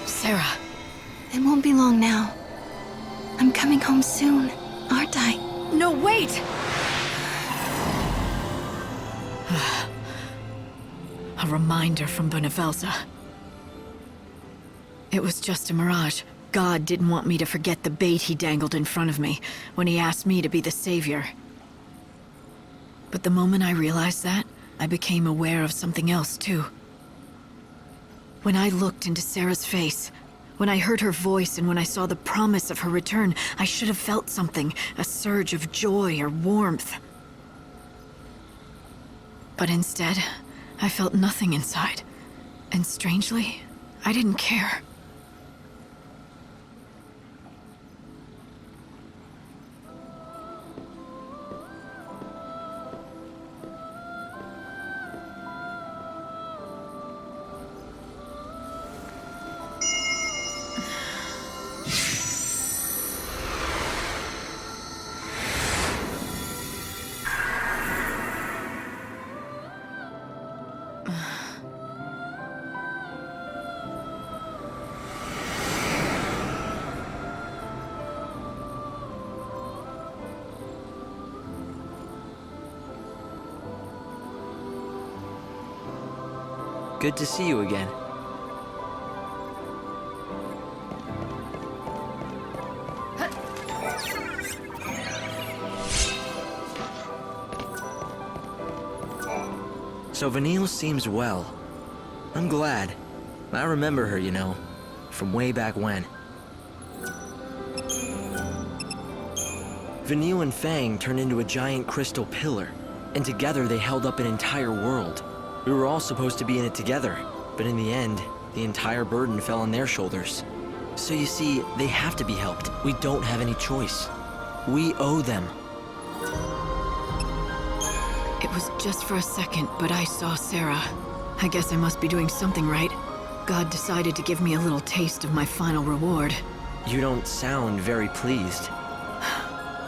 Sarah. It won't be long now. I'm coming home soon, aren't I? No, wait! A reminder from Benevelza. It was just a mirage. God didn't want me to forget the bait he dangled in front of me when he asked me to be the savior. But the moment I realized that, I became aware of something else too. When I looked into Sarah's face, when I heard her voice and when I saw the promise of her return, I should have felt something, a surge of joy or warmth. But instead, I felt nothing inside. And strangely, I didn't care. Good to see you again. So Vanille seems well. I'm glad. I remember her, you know, from way back when. Vanille and Fang turned into a giant crystal pillar, and together they held up an entire world. We were all supposed to be in it together, but in the end, the entire burden fell on their shoulders. So you see, they have to be helped. We don't have any choice. We owe them. It was just for a second, but I saw Sarah. I guess I must be doing something right. God decided to give me a little taste of my final reward. You don't sound very pleased.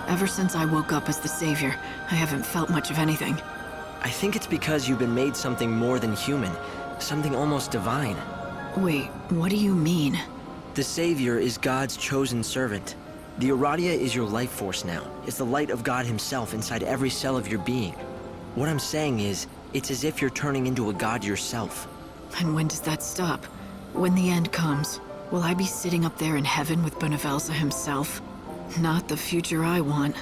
Ever since I woke up as the savior, I haven't felt much of anything. I think it's because you've been made something more than human, something almost divine. Wait, what do you mean? The Savior is God's chosen servant. The Aradia is your life force now. It's the light of God himself inside every cell of your being. What I'm saying is, it's as if you're turning into a god yourself. And when does that stop? When the end comes, will I be sitting up there in heaven with Benevelza himself? Not the future I want.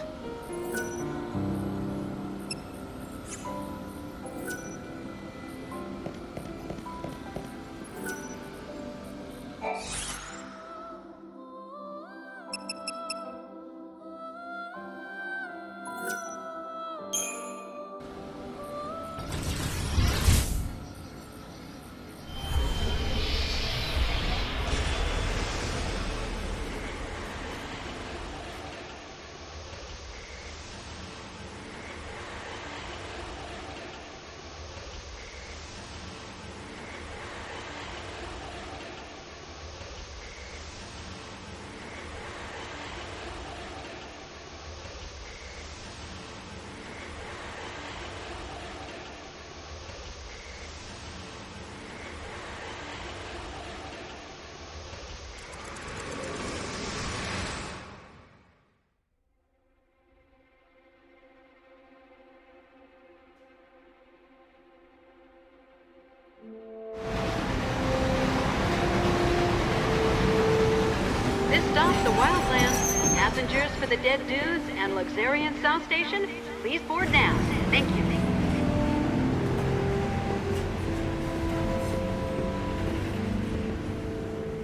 This stops the Wildlands. Passengers for the Dead Dudes and Luxuriant South Station, please board now. Thank you.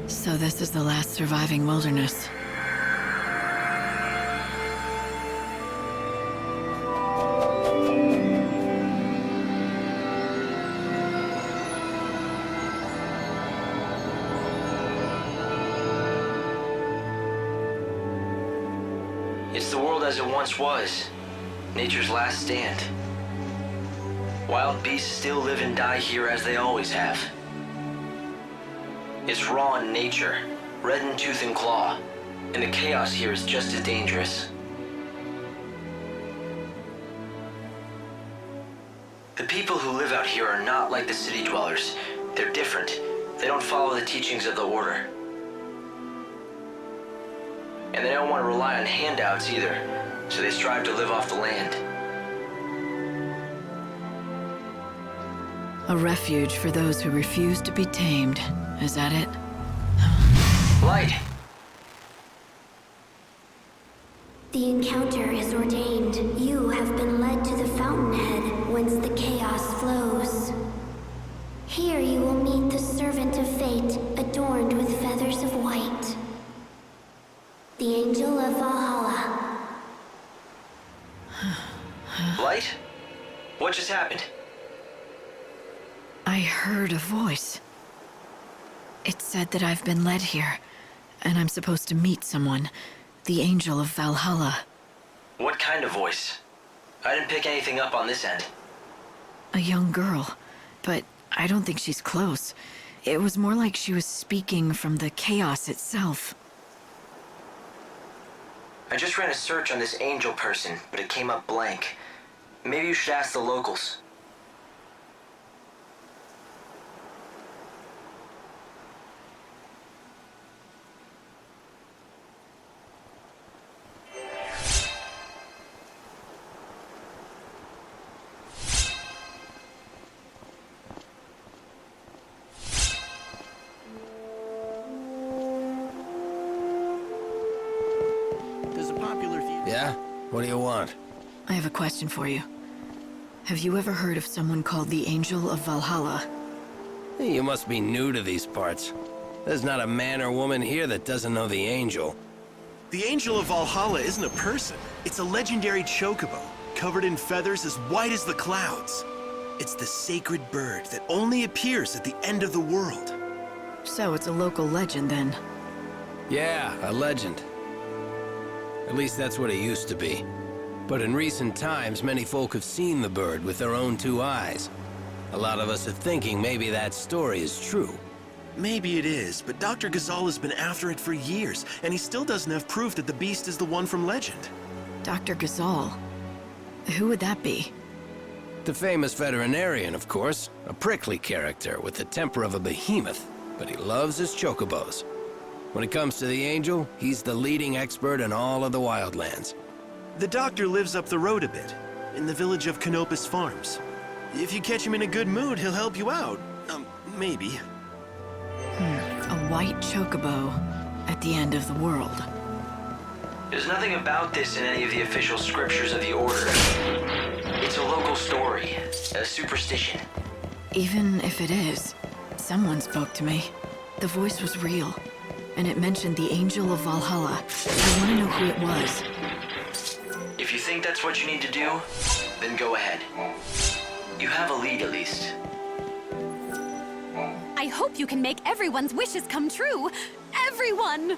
So this is the last surviving wilderness. It's the world as it once was. Nature's last stand. Wild beasts still live and die here as they always have. It's raw in nature, red in tooth and claw, and the chaos here is just as dangerous. The people who live out here are not like the city dwellers. They're different. They don't follow the teachings of the Order. And they don't want to rely on handouts either, so they strive to live off the land. A refuge for those who refuse to be tamed. Is that it? Light! The encounter is ordained. You have been led to the fountainhead, whence the chaos flows. Here you will meet the servant of fate, adorned with feathers of white. The Angel of Valhalla. Light? What just happened? I heard a voice. It said that I've been led here, and I'm supposed to meet someone. The Angel of Valhalla. What kind of voice? I didn't pick anything up on this end. A young girl, but I don't think she's close. It was more like she was speaking from the chaos itself. I just ran a search on this angel person, but it came up blank. Maybe you should ask the locals. Yeah? What do you want? I have a question for you. Have you ever heard of someone called the Angel of Valhalla? Hey, you must be new to these parts. There's not a man or woman here that doesn't know the Angel. The Angel of Valhalla isn't a person. It's a legendary chocobo, covered in feathers as white as the clouds. It's the sacred bird that only appears at the end of the world. So it's a local legend then. Yeah, a legend. At least that's what it used to be. But in recent times, many folk have seen the bird with their own two eyes. A lot of us are thinking maybe that story is true. Maybe it is, but Dr. Ghazal has been after it for years, and he still doesn't have proof that the beast is the one from legend. Dr. Ghazal? Who would that be? The famous veterinarian, of course. A prickly character with the temper of a behemoth, but he loves his chocobos. When it comes to the Angel, he's the leading expert in all of the Wildlands. The doctor lives up the road a bit, in the village of Canopus Farms. If you catch him in a good mood, he'll help you out. Maybe. A white chocobo at the end of the world. There's nothing about this in any of the official scriptures of the Order. It's a local story, a superstition. Even if it is, someone spoke to me. The voice was real, and it mentioned the Angel of Valhalla. I want to know who it was. If you think that's what you need to do, then go ahead. You have a lead at least. I hope you can make everyone's wishes come true! Everyone!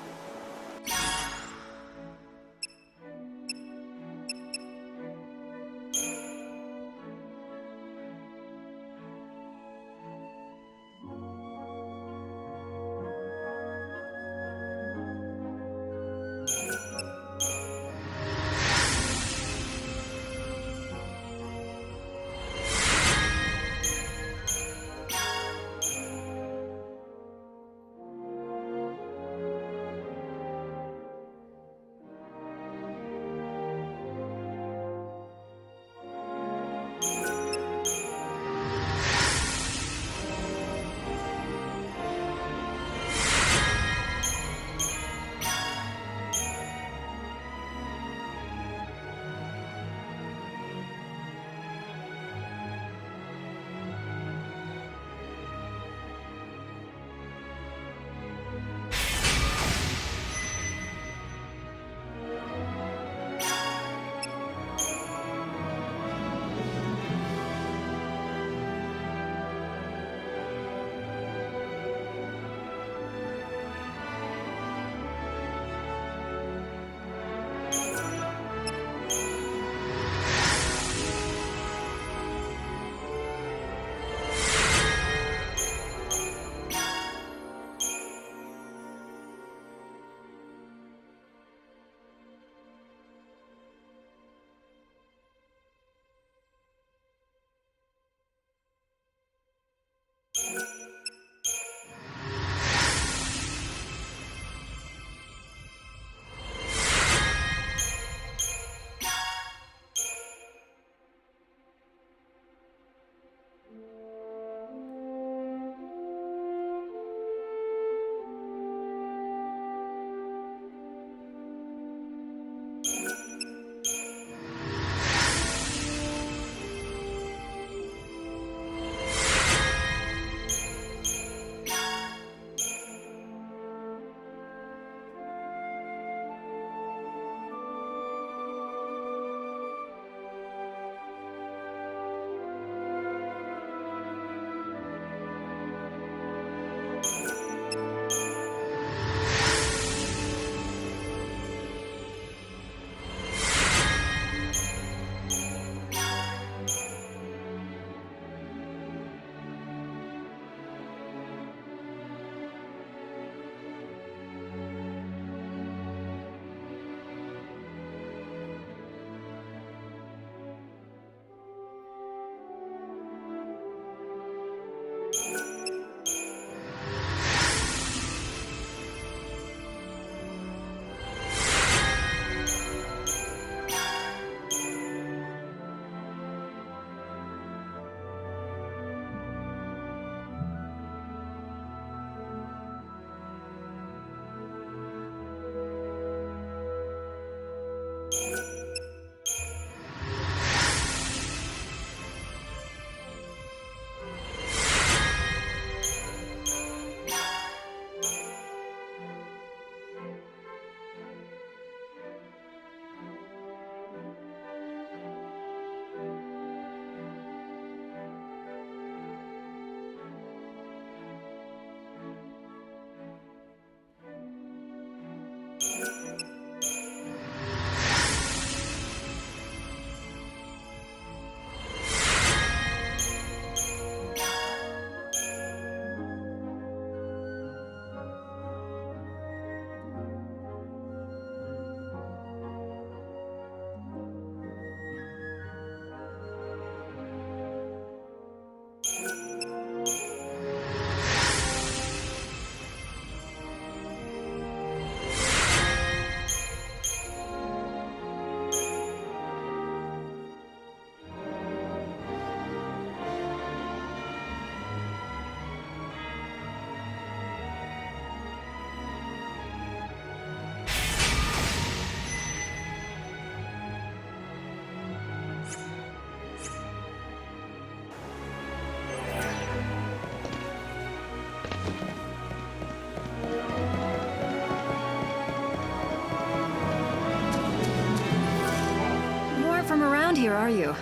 are you?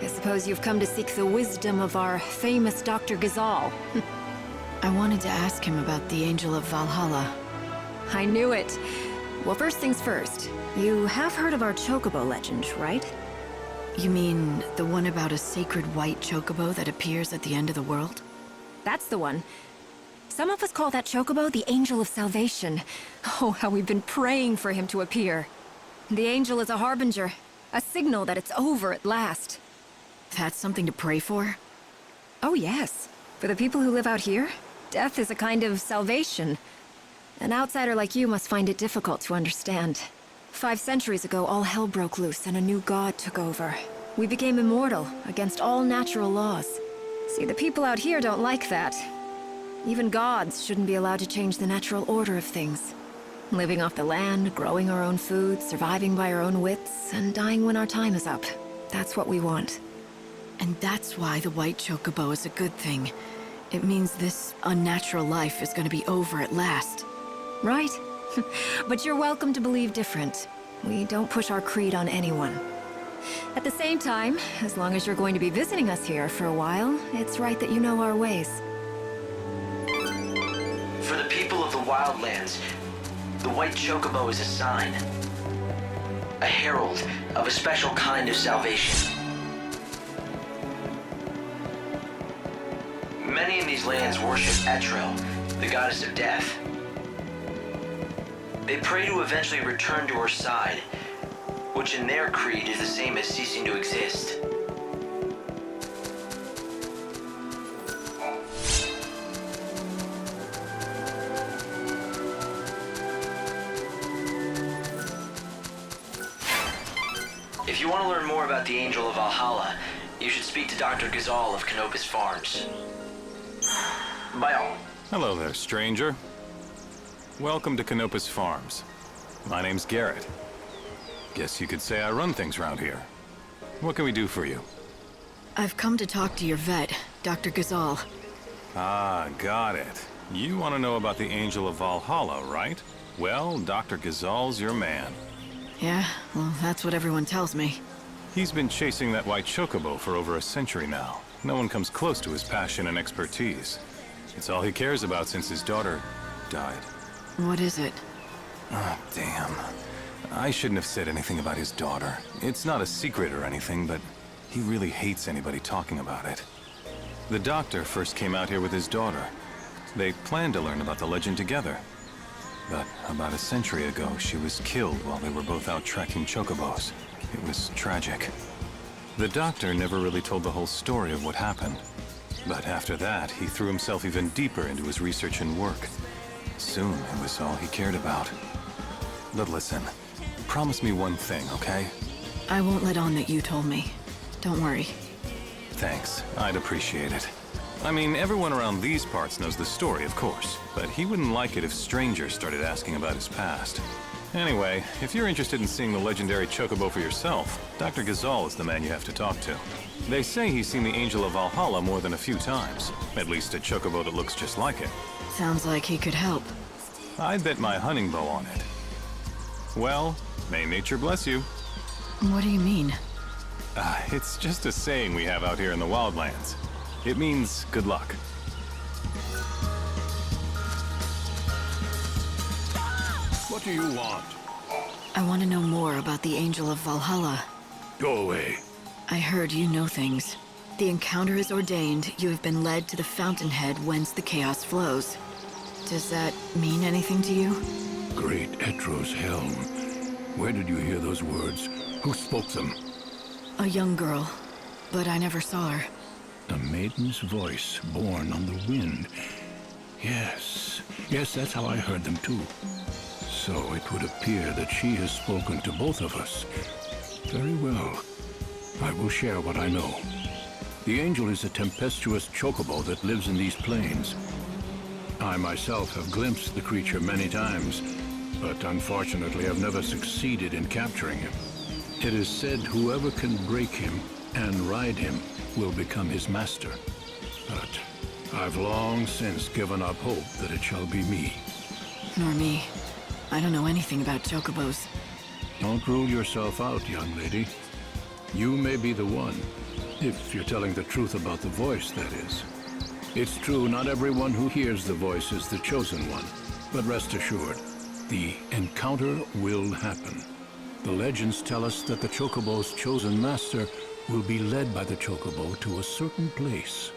I suppose you've come to seek the wisdom of our famous Dr. XIII. I wanted to ask him about the Angel of Valhalla. I knew it. Well, first things first. You have heard of our chocobo legend, right? You mean the one about a sacred white chocobo that appears at the end of the world? That's the one. Some of us call that chocobo the Angel of Salvation. Oh, how we've been praying for him to appear. The angel is a harbinger, a signal that it's over at last. That's something to pray for? Oh, yes. For the people who live out here, death is a kind of salvation. An outsider like you must find it difficult to understand. 5 centuries ago, all hell broke loose and a new god took over. We became immortal, against all natural laws. See, the people out here don't like that. Even gods shouldn't be allowed to change the natural order of things. Living off the land, growing our own food, surviving by our own wits, and dying when our time is up. That's what we want. And that's why the white chocobo is a good thing. It means this unnatural life is going to be over at last. Right? But you're welcome to believe different. We don't push our creed on anyone. At the same time, as long as you're going to be visiting us here for a while, it's right that you know our ways. For the people of the Wildlands, the white chocobo is a sign. A herald of a special kind of salvation. Many in these lands worship Etril, the goddess of death. They pray to eventually return to her side, which in their creed is the same as ceasing to exist. If you want to learn more about the Angel of Valhalla, you should speak to Dr. Ghazal of Canopus Farms. By all. Hello there, stranger. Welcome to Canopus Farms. My name's Garrett. Guess you could say I run things around here. What can we do for you? I've come to talk to your vet, Dr. Ghazal. Ah, got it. You want to know about the Angel of Valhalla, right? Well, Dr. Ghazal's your man. Yeah, well, that's what everyone tells me. He's been chasing that white chocobo for over a century now. No one comes close to his passion and expertise. It's all he cares about since his daughter died. What is it? Ah, damn. I shouldn't have said anything about his daughter. It's not a secret or anything, but he really hates anybody talking about it. The doctor first came out here with his daughter. They planned to learn about the legend together. But about a century ago, she was killed while they were both out tracking chocobos. It was tragic. The doctor never really told the whole story of what happened. But after that, he threw himself even deeper into his research and work. Soon, it was all he cared about. But listen, promise me one thing, okay? I won't let on that you told me. Don't worry. Thanks, I'd appreciate it. I mean, everyone around these parts knows the story, of course, but he wouldn't like it if strangers started asking about his past. Anyway, if you're interested in seeing the legendary chocobo for yourself, Dr. Ghazal is the man you have to talk to. They say he's seen the Angel of Valhalla more than a few times, at least a chocobo that looks just like it. Sounds like he could help. I'd bet my hunting bow on it. Well, may nature bless you. What do you mean? It's just a saying we have out here in the Wildlands. It means good luck. What do you want? I want to know more about the Angel of Valhalla. Go away. I heard you know things. The encounter is ordained. You have been led to the fountainhead whence the chaos flows. Does that mean anything to you? Great Etro's helm. Where did you hear those words? Who spoke them? A young girl, but I never saw her. A maiden's voice born on the wind. Yes, that's how I heard them too. So it would appear that she has spoken to both of us. Very well. I will share what I know. The angel is a tempestuous chocobo that lives in these plains. I myself have glimpsed the creature many times, but unfortunately have never succeeded in capturing him. It is said whoever can break him and ride him will become his master. But I've long since given up hope that it shall be me. Nor me. I don't know anything about chocobos. Don't rule yourself out, young lady. You may be the one, if you're telling the truth about the voice, that is. It's true, not everyone who hears the voice is the chosen one. But rest assured, the encounter will happen. The legends tell us that the chocobo's chosen master will be led by the chocobo to a certain place.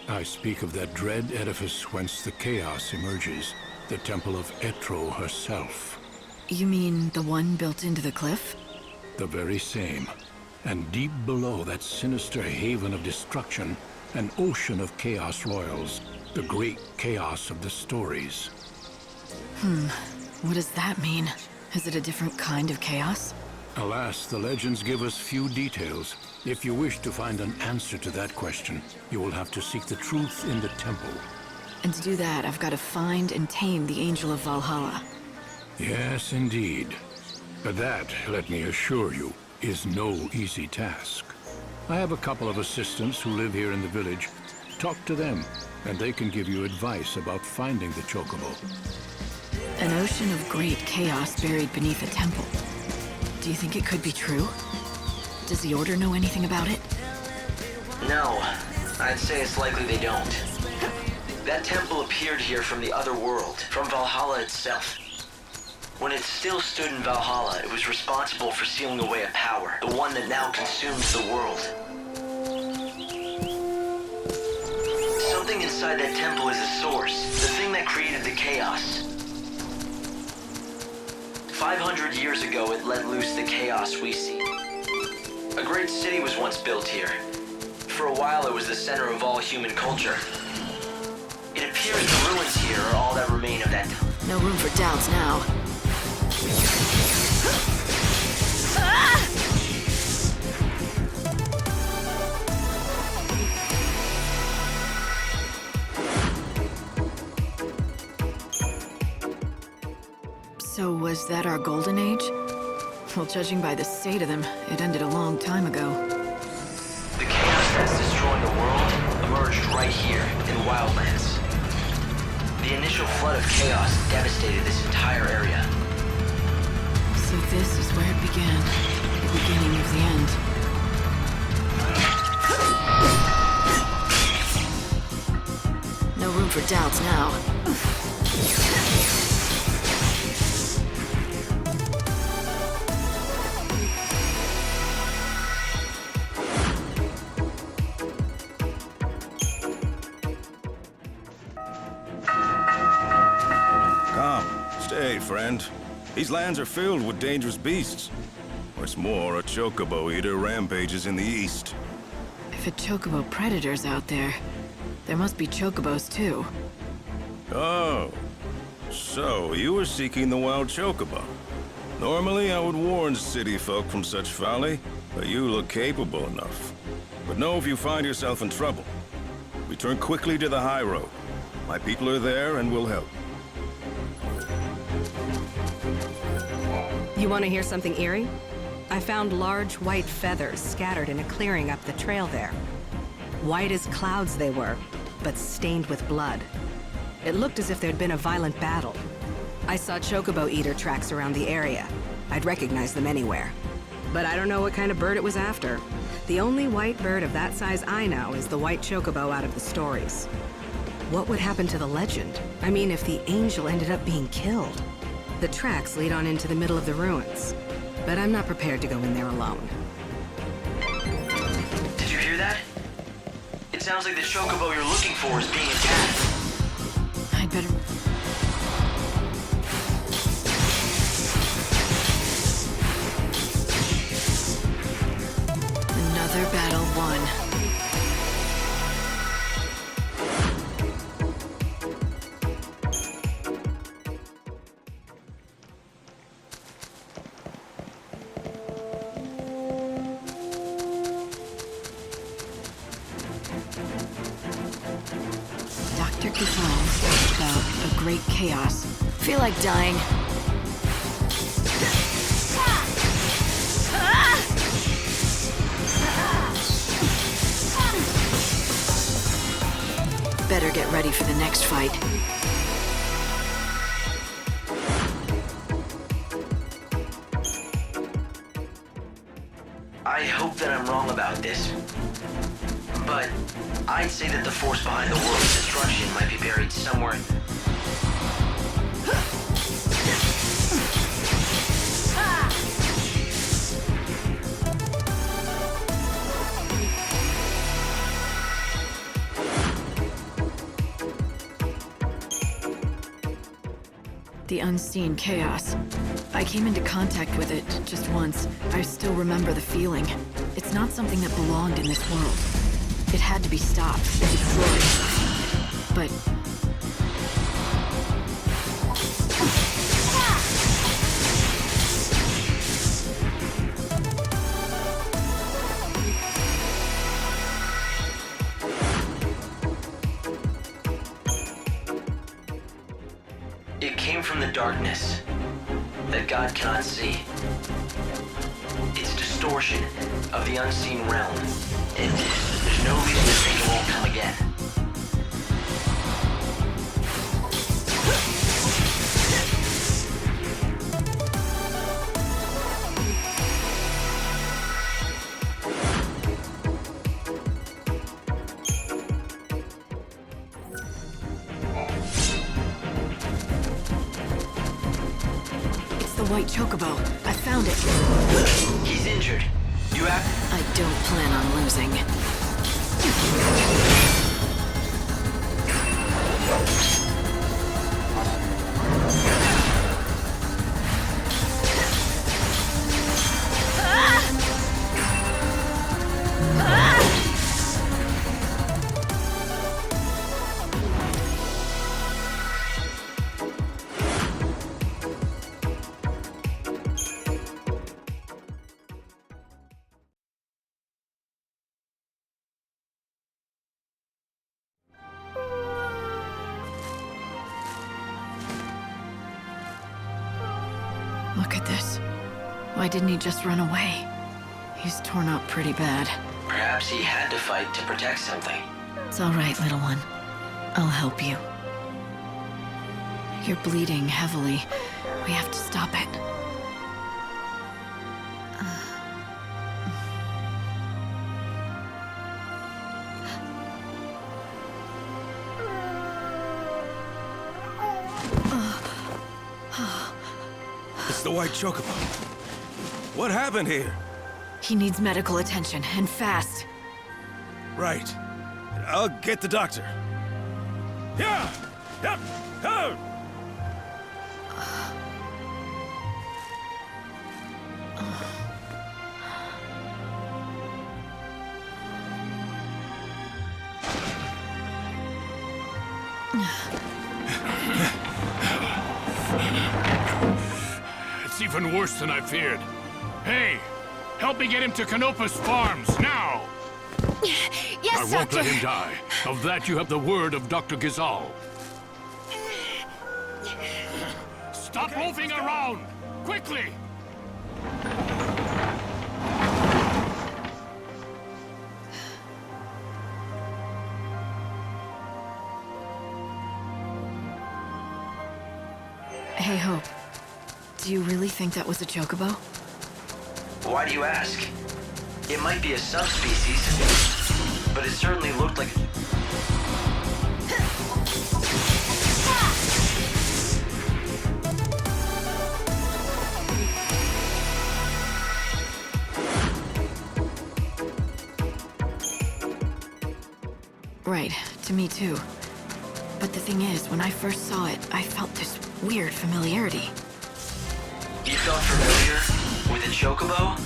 I speak of that dread edifice whence the chaos emerges, the temple of Etro herself. You mean the one built into the cliff? The very same. And deep below that sinister haven of destruction, an ocean of chaos royals, the great chaos of the stories. What does that mean? Is it a different kind of chaos? Alas, the legends give us few details. If you wish to find an answer to that question, you will have to seek the truth in the temple. And to do that, I've got to find and tame the Angel of Valhalla. Yes, indeed. But that, let me assure you, is no easy task. I have a couple of assistants who live here in the village. Talk to them, and they can give you advice about finding the chocobo. An ocean of great chaos buried beneath a temple. Do you think it could be true? Does the Order know anything about it? No, I'd say it's likely they don't. That temple appeared here from the other world, from Valhalla itself. When it still stood in Valhalla, it was responsible for sealing away a power, the one that now consumes the world. Something inside that temple is the source, the thing that created the chaos. 500 years ago, it let loose the chaos we see. A great city was once built here. For a while, it was the center of all human culture. It appears the ruins here are all that remain of that time. No room for doubts now. So was that our golden age? Well, judging by the state of them, it ended a long time ago. The chaos that's destroying the world emerged right here in Wildlands. The initial flood of chaos devastated this entire area. So this is where it began. The beginning of the end. No room for doubts now. Stay, friend. These lands are filled with dangerous beasts. What's more, a chocobo eater rampages in the east. If a chocobo predator's out there, there must be chocobos too. Oh, so you were seeking the wild chocobo. Normally, I would warn city folk from such folly, but you look capable enough. But know if you find yourself in trouble, return quickly to the high road. My people are there and will help. You want to hear something eerie? I found large white feathers scattered in a clearing up the trail there. White as clouds they were, but stained with blood. It looked as if there'd been a violent battle. I saw chocobo eater tracks around the area. I'd recognize them anywhere. But I don't know what kind of bird it was after. The only white bird of that size I know is the white chocobo out of the stories. What would happen to the legend? I mean, if the angel ended up being killed? The tracks lead on into the middle of the ruins, but I'm not prepared to go in there alone. Did you hear that? It sounds like the chocobo you're looking for is being attacked. I'd better... Another battle won. About a great chaos. Feel like dying. Better get ready for the next fight. I hope that I'm wrong. about this, but I'd say that the force behind the world's destruction might be buried somewhere. The unseen chaos. I came into contact with it just once. I still remember the feeling. It's not something that belonged in this world. It had to be stopped, destroyed. But... It came from the darkness that God cannot see. It's distortion of the unseen realm, and there's no reason to think it won't come again. The white chocobo. I found it. He's injured. You have... I don't plan on losing. Look at this. Why didn't he just run away? He's torn up pretty bad. Perhaps he had to fight to protect something. It's all right, little one. I'll help you. You're bleeding heavily. We have to stop it. It's the white chocobo. What happened here? He needs medical attention, and fast. Right. I'll get the doctor. Yeah! Yep! Oh! It's even worse than I feared. Hey, help me get him to Canopus Farms, now! Yes, I won't Doctor. let him die. Of that you have the word of Dr. Gizal. Stop moving around! Quickly! Hey, Hope. Do you really think that was a chocobo? Why do you ask? It might be a subspecies, but it certainly looked like... Right, to me too. But the thing is, when I first saw it, I felt this weird familiarity. You felt familiar with a chocobo?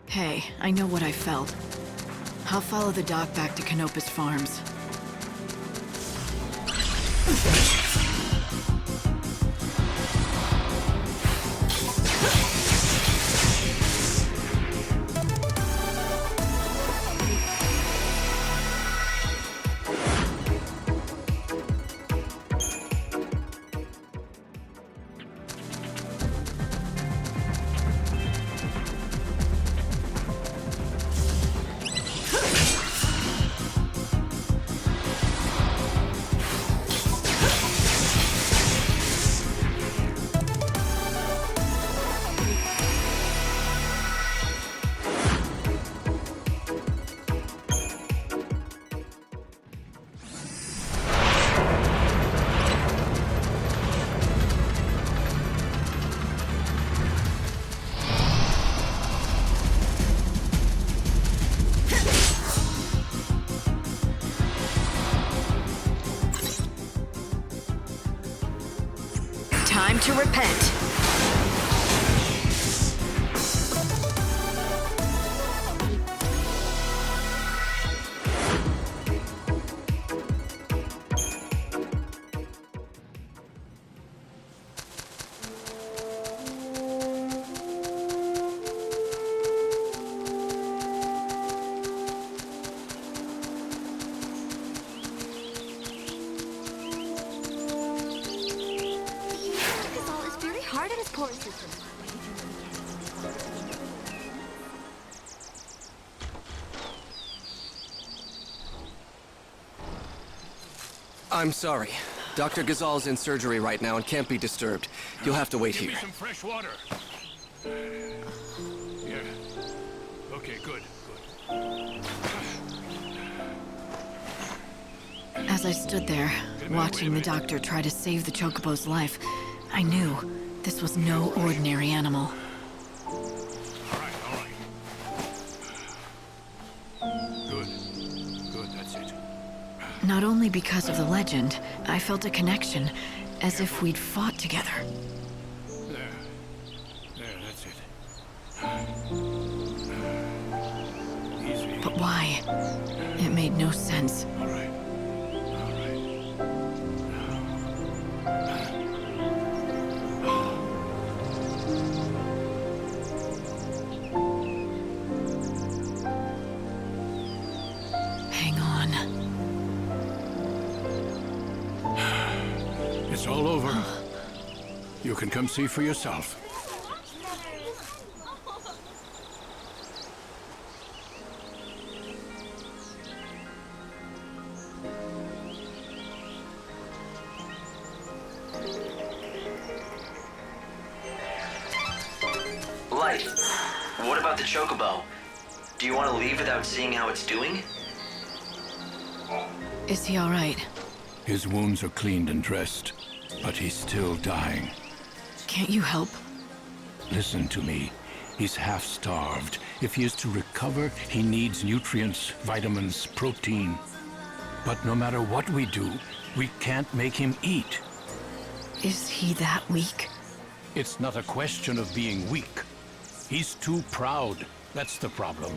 Hey, I know what I felt. I'll follow the doc back to Canopus Farms. Time to repent. Hard on his poor system. I'm sorry. Dr. Gazal's in surgery right now and can't be disturbed. You'll have to wait Give here. me some fresh water. Yeah. Okay, good. As I stood there, watching the doctor try to save the chocobo's life, I knew this was no ordinary animal. All right. Good, that's it. Not only because of the legend, I felt a connection, as if we'd fought together. There, that's it. Easy. But why? It made no sense. All right. Hang on. It's all over. You can come see for yourself. Light, what about the chocobo? Do you want to leave without seeing how it's doing? Is he all right? His wounds are cleaned and dressed, but he's still dying. Can't you help? Listen to me. He's half-starved. If he is to recover, he needs nutrients, vitamins, protein. But no matter what we do, we can't make him eat. Is he that weak? It's not a question of being weak. He's too proud. That's the problem.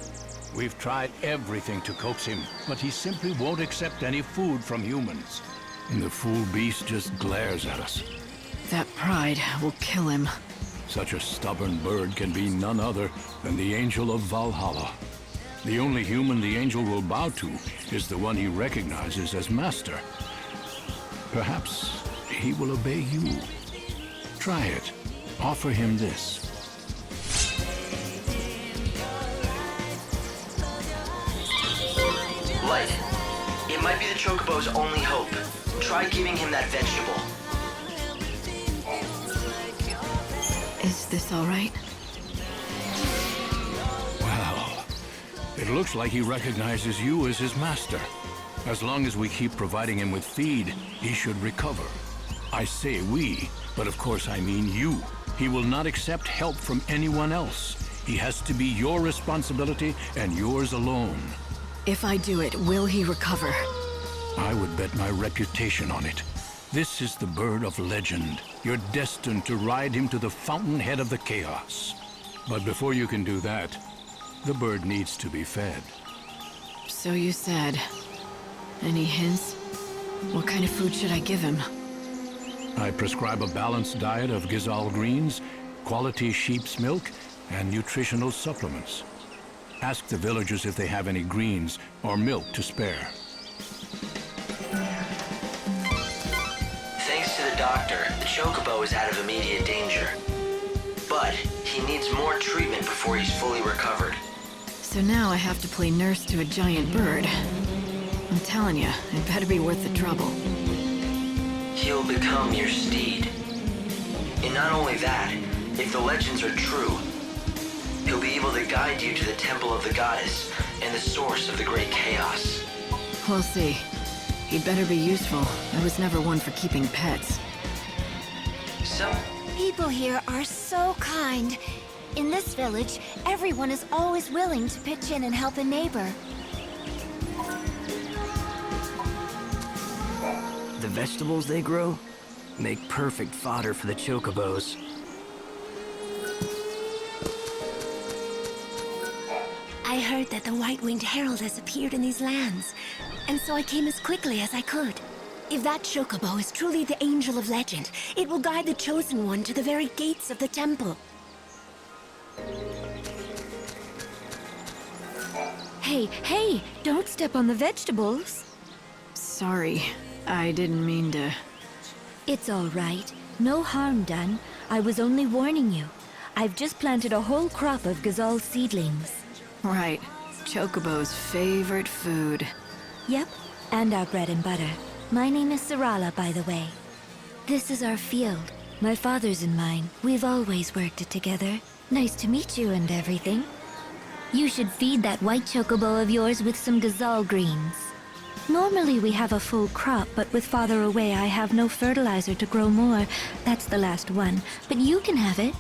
We've tried everything to coax him, but he simply won't accept any food from humans. And the fool beast just glares at us. That pride will kill him. Such a stubborn bird can be none other than the Angel of Valhalla. The only human the angel will bow to is the one he recognizes as master. Perhaps he will obey you. Try it. Offer him this. Light, it might be the chocobo's only hope. Try giving him that vegetable. Is this all right? Well, it looks like he recognizes you as his master. As long as we keep providing him with feed, he should recover. I say we, but of course I mean you. He will not accept help from anyone else. He has to be your responsibility and yours alone. If I do it, will he recover? I would bet my reputation on it. This is the bird of legend. You're destined to ride him to the fountainhead of the chaos. But before you can do that, the bird needs to be fed. So you said. Any hints? What kind of food should I give him? I prescribe a balanced diet of Gizal greens, quality sheep's milk, and nutritional supplements. Ask the villagers if they have any greens or milk to spare. Thanks to the doctor, the chocobo is out of immediate danger. But he needs more treatment before he's fully recovered. So now I have to play nurse to a giant bird. I'm telling you, it better be worth the trouble. He'll become your steed. And not only that, if the legends are true, he'll be able to guide you to the temple of the goddess and the source of the great chaos. We'll see. He'd better be useful. I was never one for keeping pets. So, People here are so kind. In this village, everyone is always willing to pitch in and help a neighbor. The vegetables they grow? Make perfect fodder for the chocobos. I heard that the White-Winged Herald has appeared in these lands, and so I came as quickly as I could. If that chocobo is truly the Angel of Legend, it will guide the Chosen One to the very gates of the temple. Hey, don't step on the vegetables. Sorry, I didn't mean to... It's all right. No harm done. I was only warning you. I've just planted a whole crop of gazelle seedlings. Right. Chocobo's favorite food. Yep, and our bread and butter. My name is Sarala, by the way. This is our field. My father's and mine. We've always worked it together. Nice to meet you and everything. You should feed that white chocobo of yours with some gazelle greens. Normally we have a full crop, but with father away I have no fertilizer to grow more. That's the last one, but you can have it.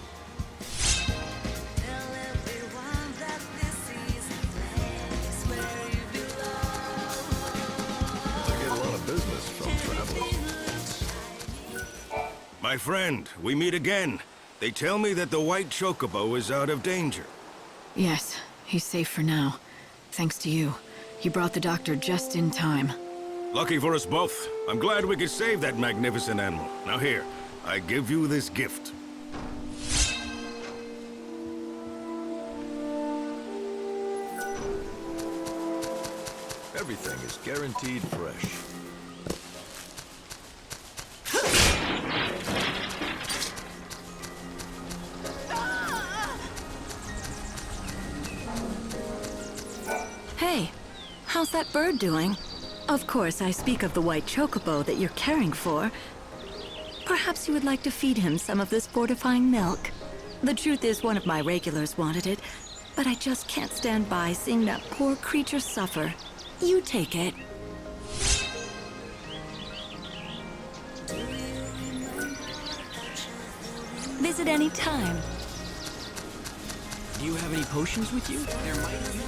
My friend, we meet again. They tell me that the white chocobo is out of danger. Yes, he's safe for now. Thanks to you. You brought the doctor just in time. Lucky for us both. I'm glad we could save that magnificent animal. Now here, I give you this gift. Everything is guaranteed fresh. Hey, how's that bird doing? Of course, I speak of the white chocobo that you're caring for. Perhaps you would like to feed him some of this fortifying milk. The truth is, one of my regulars wanted it, but I just can't stand by seeing that poor creature suffer. You take it. Visit any time. Do you have any potions with you? There might be.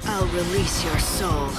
I'll release your soul.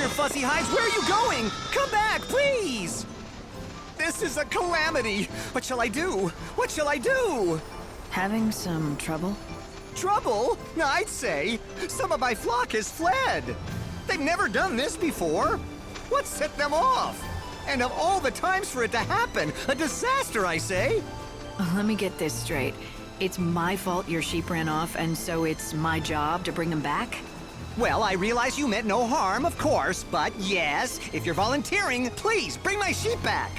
Roger, Fuzzy Hides, where are you going? Come back, please! This is a calamity. What shall I do? What shall I do? Having some trouble? Trouble? I'd say. Some of my flock has fled. They've never done this before. What set them off? And of all the times for it to happen, a disaster, I say. Let me get this straight. It's my fault your sheep ran off, and so it's my job to bring them back? Well, I realize you meant no harm, of course, but yes, if you're volunteering, please bring my sheep back.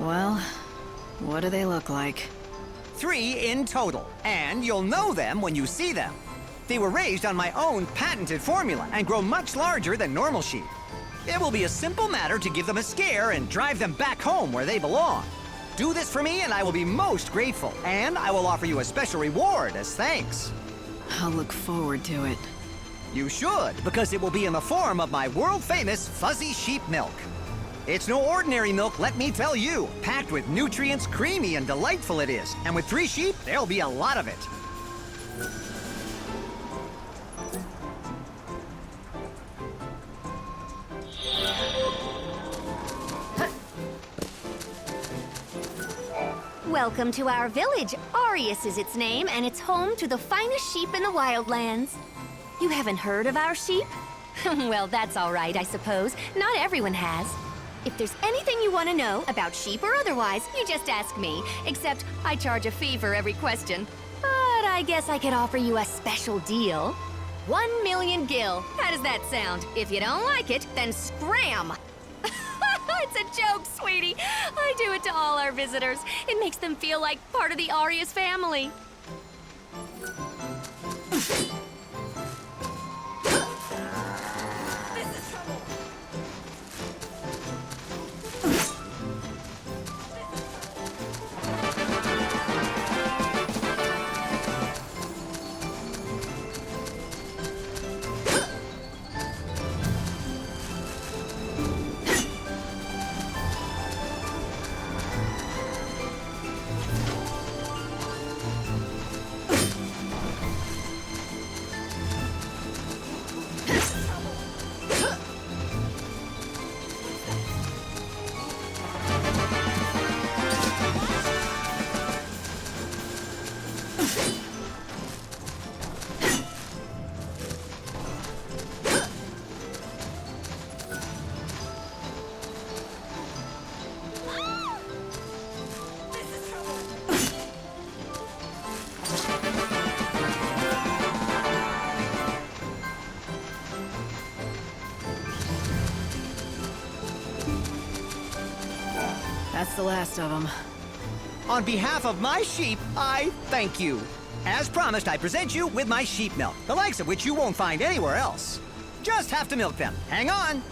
Well, what do they look like? 3 in total, and you'll know them when you see them. They were raised on my own patented formula and grow much larger than normal sheep. It will be a simple matter to give them a scare and drive them back home where they belong. Do this for me and I will be most grateful, and I will offer you a special reward as thanks. I'll look forward to it. You should, because it will be in the form of my world-famous fuzzy sheep milk. It's no ordinary milk, let me tell you. Packed with nutrients, creamy and delightful it is. And with 3 sheep, there'll be a lot of it. Welcome to our village. Arius is its name, and it's home to the finest sheep in the Wildlands. You haven't heard of our sheep? Well, that's all right, I suppose. Not everyone has. If there's anything you want to know, about sheep or otherwise, you just ask me. Except, I charge a fee for every question. But I guess I could offer you a special deal. 1 million gil. How does that sound? If you don't like it, then scram! It's a joke, sweetie. I do it to all our visitors. It makes them feel like part of the Arius family. That's the last of them. On behalf of my sheep, I thank you. As promised, I present you with my sheep milk, the likes of which you won't find anywhere else. Just have to milk them. Hang on.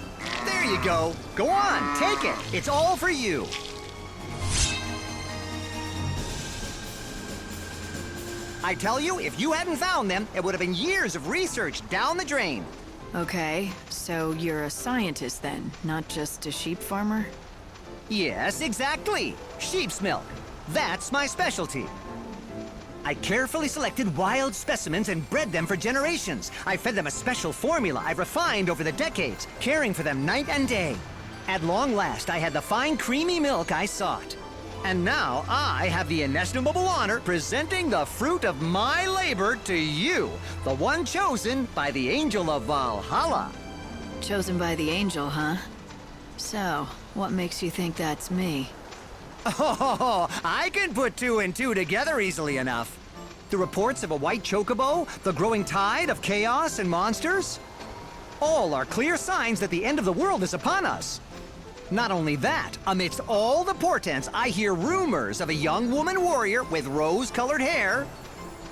There you go. Go on, take it. It's all for you. I tell you, if you hadn't found them, it would have been years of research down the drain. Okay, so you're a scientist then, not just a sheep farmer? Yes, exactly. Sheep's milk. That's my specialty. I carefully selected wild specimens and bred them for generations. I fed them a special formula I've refined over the decades, caring for them night and day. At long last, I had the fine, creamy milk I sought. And now I have the inestimable honor presenting the fruit of my labor to you, the one chosen by the Angel of Valhalla. Chosen by the Angel, huh? So, what makes you think that's me? Oh, I can put 2 and 2 together easily enough. The reports of a white chocobo, the growing tide of chaos and monsters, all are clear signs that the end of the world is upon us. Not only that, amidst all the portents, I hear rumors of a young woman warrior with rose-colored hair,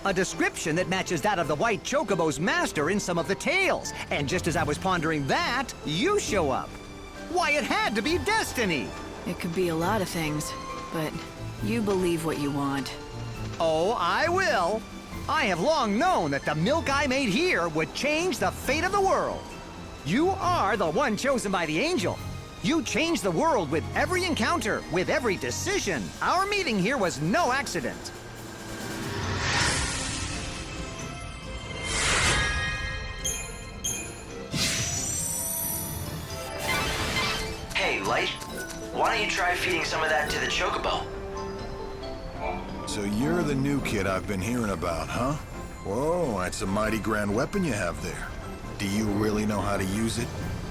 a description that matches that of the white chocobo's master in some of the tales. And just as I was pondering that, you show up. Why, it had to be destiny! It could be a lot of things, but you believe what you want. Oh, I will. I have long known that the milk I made here would change the fate of the world. You are the one chosen by the Angel. You changed the world with every encounter, with every decision. Our meeting here was no accident. Hey, Light. Why don't you try feeding some of that to the chocobo? So you're the new kid I've been hearing about, huh? Whoa, that's a mighty grand weapon you have there. Do you really know how to use it?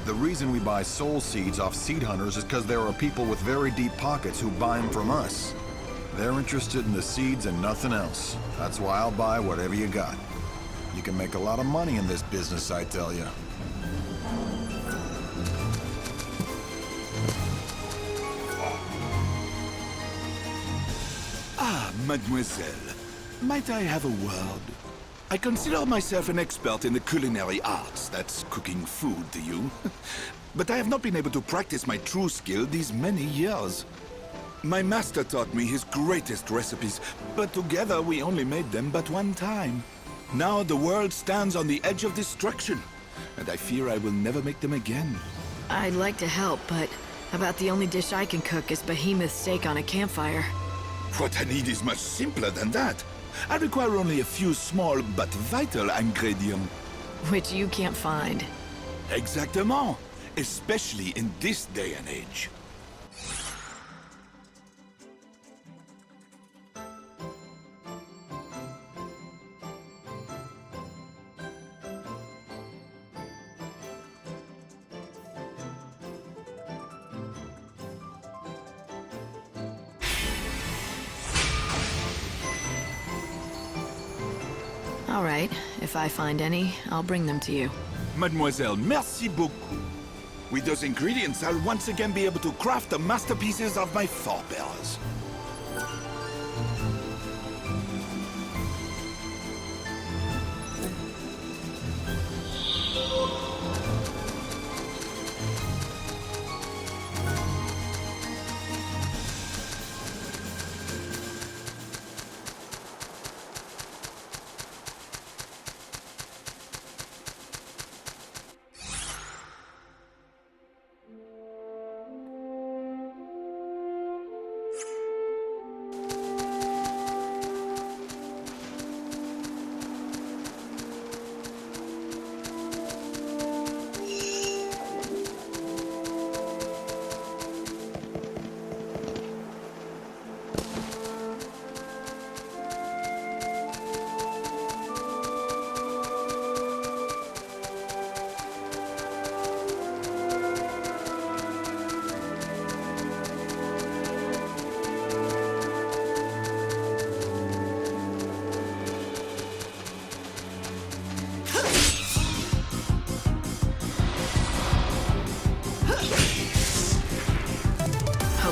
The reason we buy soul seeds off seed hunters is because there are people with very deep pockets who buy them from us. They're interested in the seeds and nothing else. That's why I'll buy whatever you got. You can make a lot of money in this business, I tell you. Ah, mademoiselle. Might I have a word? I consider myself an expert in the culinary arts. That's cooking food to you. But I have not been able to practice my true skill these many years. My master taught me his greatest recipes, but together we only made them but one time. Now the world stands on the edge of destruction, and I fear I will never make them again. I'd like to help, but about the only dish I can cook is behemoth steak on a campfire. What I need is much simpler than that. I require only a few small but vital ingredients. Which you can't find. Exactement. Especially in this day and age. All right, if I find any, I'll bring them to you. Mademoiselle, merci beaucoup. With those ingredients, I'll once again be able to craft the masterpieces of my forebears.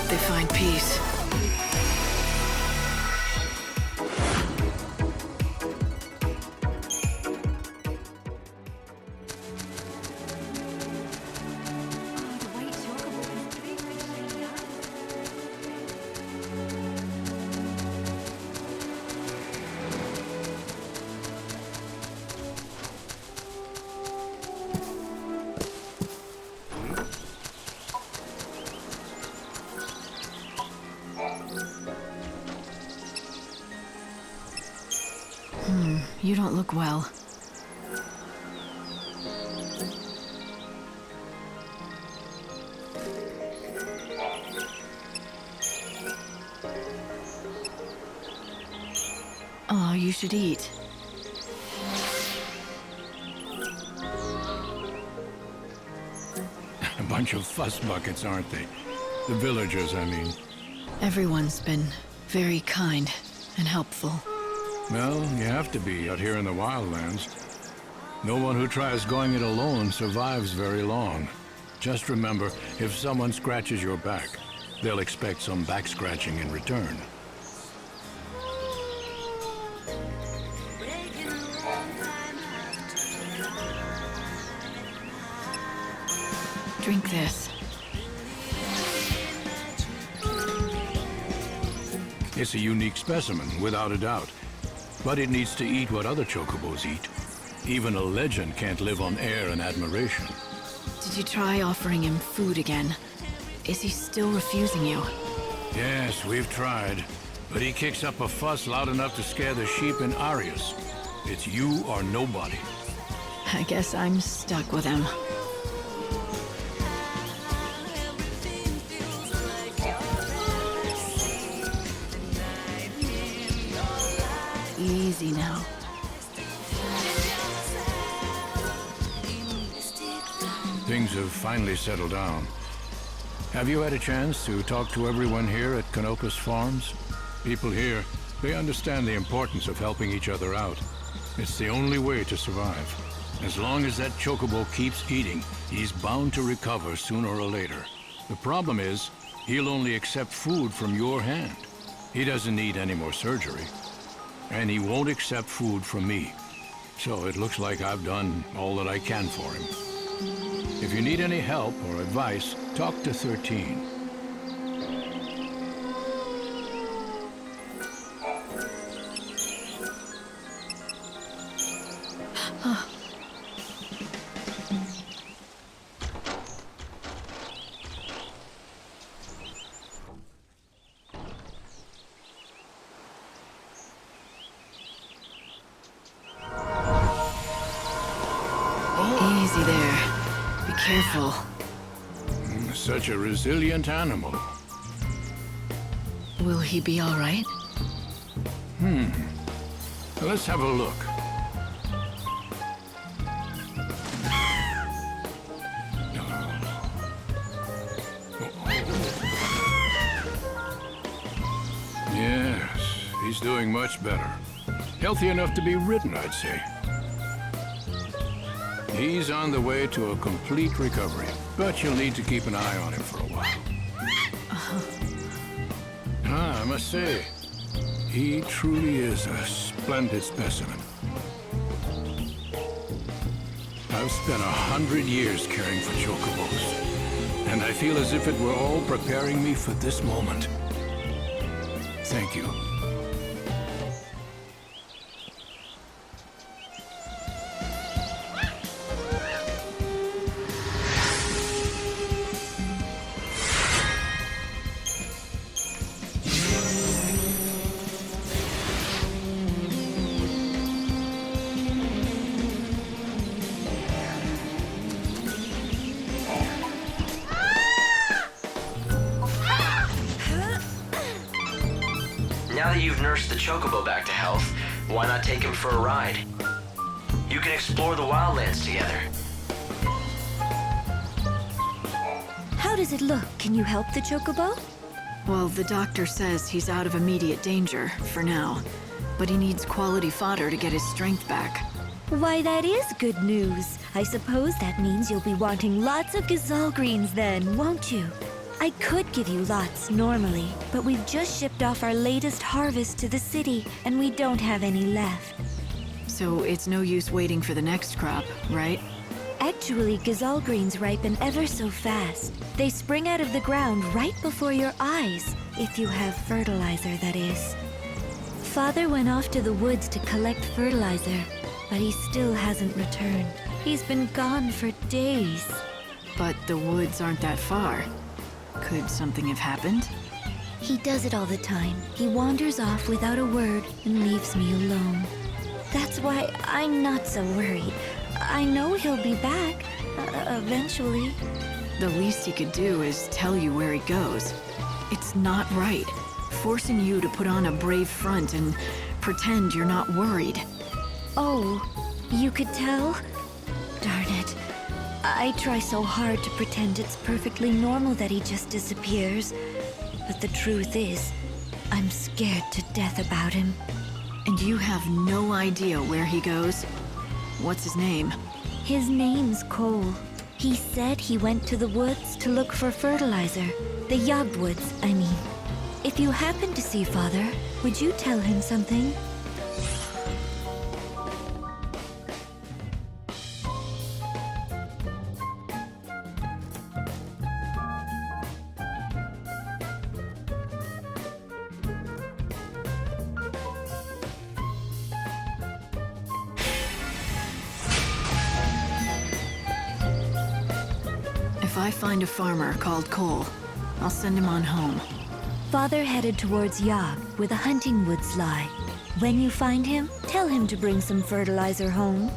They find peace. You don't look well. Oh, you should eat. A bunch of fuss buckets, aren't they? The villagers, I mean. Everyone's been very kind and helpful. Well, you have to be out here in the Wildlands. No one who tries going it alone survives very long. Just remember, if someone scratches your back, they'll expect some back scratching in return. Drink this. It's a unique specimen, without a doubt. But it needs to eat what other chocobos eat. Even a legend can't live on air and admiration. Did you try offering him food again? Is he still refusing you? Yes, we've tried. But he kicks up a fuss loud enough to scare the sheep in Arius. It's you or nobody. I guess I'm stuck with him. Easy now. Things have finally settled down. Have you had a chance to talk to everyone here at Canopus Farms? People here, they understand the importance of helping each other out. It's the only way to survive. As long as that chocobo keeps eating, he's bound to recover sooner or later. The problem is, he'll only accept food from your hand. He doesn't need any more surgery. And he won't accept food from me. So it looks like I've done all that I can for him. If you need any help or advice, talk to XIII. Easy there. Be careful. Such a resilient animal. Will he be all right? Let's have a look. Yes, he's doing much better. Healthy enough to be ridden, I'd say. He's on the way to a complete recovery, but you'll need to keep an eye on him for a while. I must say, he truly is a splendid specimen. I've spent 100 years caring for chocobos, and I feel as if it were all preparing me for this moment. Thank you. Now that you've nursed the chocobo back to health, why not take him for a ride? You can explore the Wildlands together. How does it look? Can you help the chocobo? Well, the doctor says he's out of immediate danger, for now. But he needs quality fodder to get his strength back. Why, that is good news. I suppose that means you'll be wanting lots of gazelle greens then, won't you? I could give you lots normally, but we've just shipped off our latest harvest to the city, and we don't have any left. So it's no use waiting for the next crop, right? Actually, gazelle greens ripen ever so fast. They spring out of the ground right before your eyes, if you have fertilizer, that is. Father went off to the woods to collect fertilizer, but he still hasn't returned. He's been gone for days. But the woods aren't that far. Could something have happened? He does it all the time. He wanders off without a word and leaves me alone. That's why I'm not so worried. I know he'll be back, eventually. The least he could do is tell you where he goes. It's not right. Forcing you to put on a brave front and pretend you're not worried. Oh, you could tell? Darn it. I try so hard to pretend it's perfectly normal that he just disappears. But the truth is, I'm scared to death about him. And you have no idea where he goes? What's his name? His name's Cole. He said he went to the woods to look for fertilizer. The Yogwoods, I mean. If you happen to see Father, would you tell him something? If I find a farmer called Cole, I'll send him on home. Father headed towards Yag, where the hunting woods lie. When you find him, tell him to bring some fertilizer home.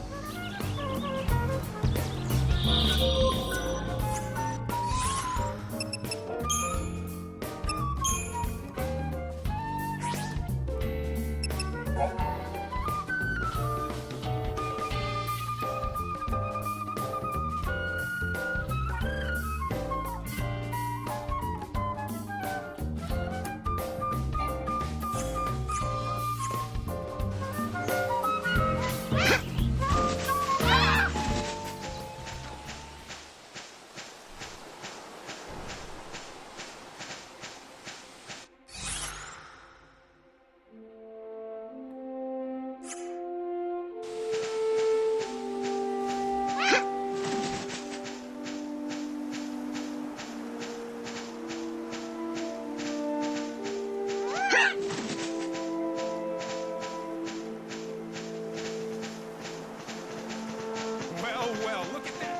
Well, look at that.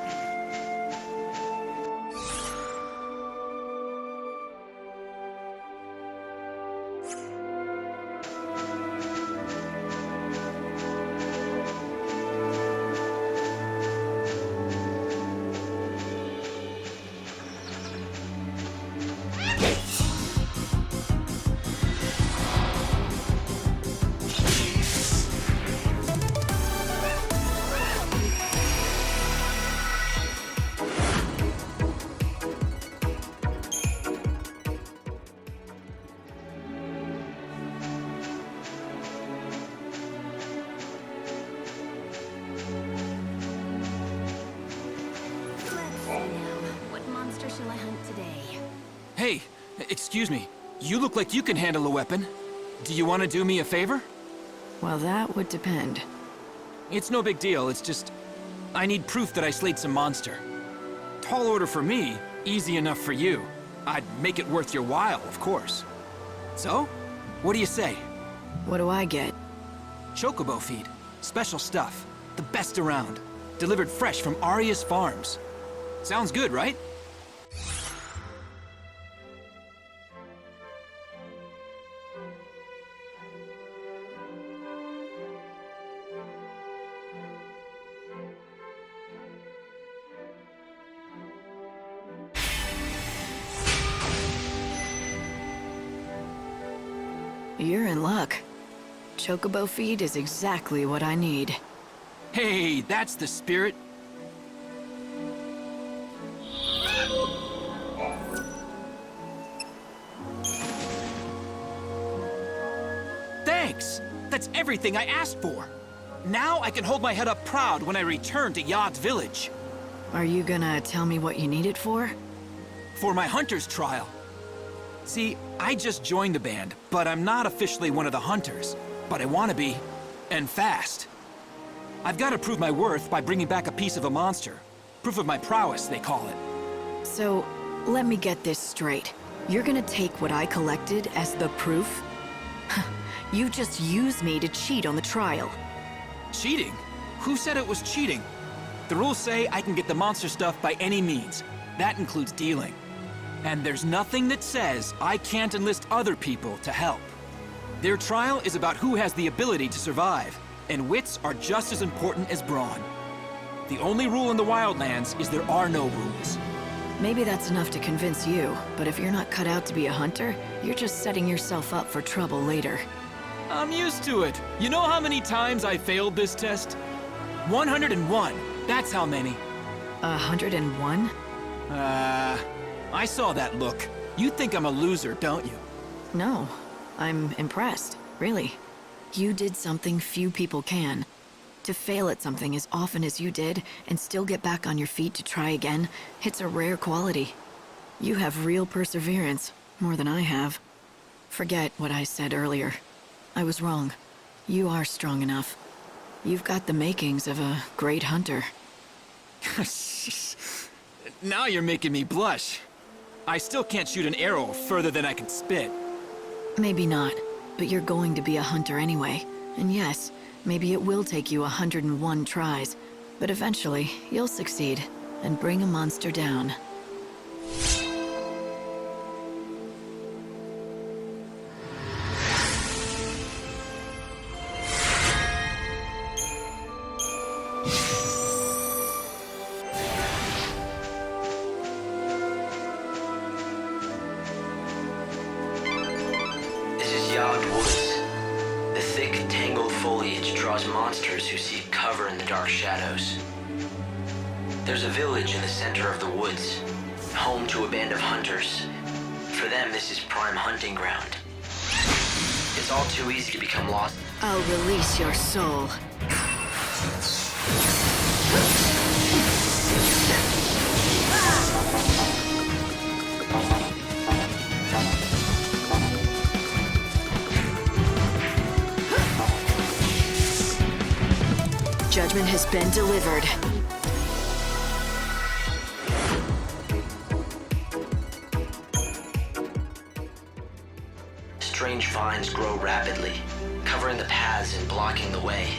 Shall I hunt today? Hey, excuse me. You look like you can handle a weapon. Do you want to do me a favor? Well, that would depend. It's no big deal, it's just... I need proof that I slayed some monster. Tall order for me, easy enough for you. I'd make it worth your while, of course. So, what do you say? What do I get? Chocobo feed. Special stuff. The best around. Delivered fresh from Aria's farms. Sounds good, right? You're in luck. Chocobo feed is exactly what I need. Hey, that's the spirit. Thanks! That's everything I asked for. Now I can hold my head up proud when I return to Yad's village. Are you gonna tell me what you need it for? For my hunter's trial. See, I just joined the band, but I'm not officially one of the hunters. But I want to be, and fast. I've got to prove my worth by bringing back a piece of a monster. Proof of my prowess, they call it. So, let me get this straight. You're gonna take what I collected as the proof? You just used me to cheat on the trial. Cheating? Who said it was cheating? The rules say I can get the monster stuff by any means. That includes dealing. And there's nothing that says I can't enlist other people to help. Their trial is about who has the ability to survive, and wits are just as important as brawn. The only rule in the Wildlands is there are no rules. Maybe that's enough to convince you, but if you're not cut out to be a hunter, you're just setting yourself up for trouble later. I'm used to it. You know how many times I failed this test? 101. That's how many. 101? I saw that look. You think I'm a loser, don't you? No. I'm impressed, really. You did something few people can. To fail at something as often as you did, and still get back on your feet to try again, it's a rare quality. You have real perseverance, more than I have. Forget what I said earlier. I was wrong. You are strong enough. You've got the makings of a great hunter. Now you're making me blush. I still can't shoot an arrow further than I can spit. Maybe not, but you're going to be a hunter anyway. And yes, maybe it will take you 101 tries, but eventually you'll succeed and bring a monster down. This is Yogged Woods. The thick, tangled foliage draws monsters who seek cover in the dark shadows. There's a village in the center of the woods, home to a band of hunters. For them, this is prime hunting ground. It's all too easy to become lost. I'll release your soul. Judgment has been delivered. Strange vines grow rapidly, covering the paths and blocking the way.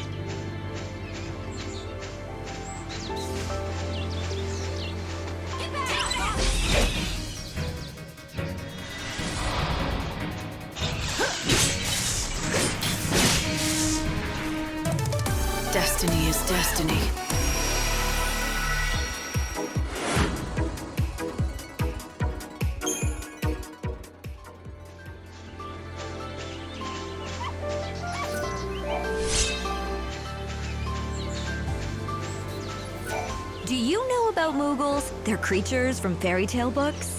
Destiny is destiny. Do you know about Moogles? They're creatures from fairy tale books.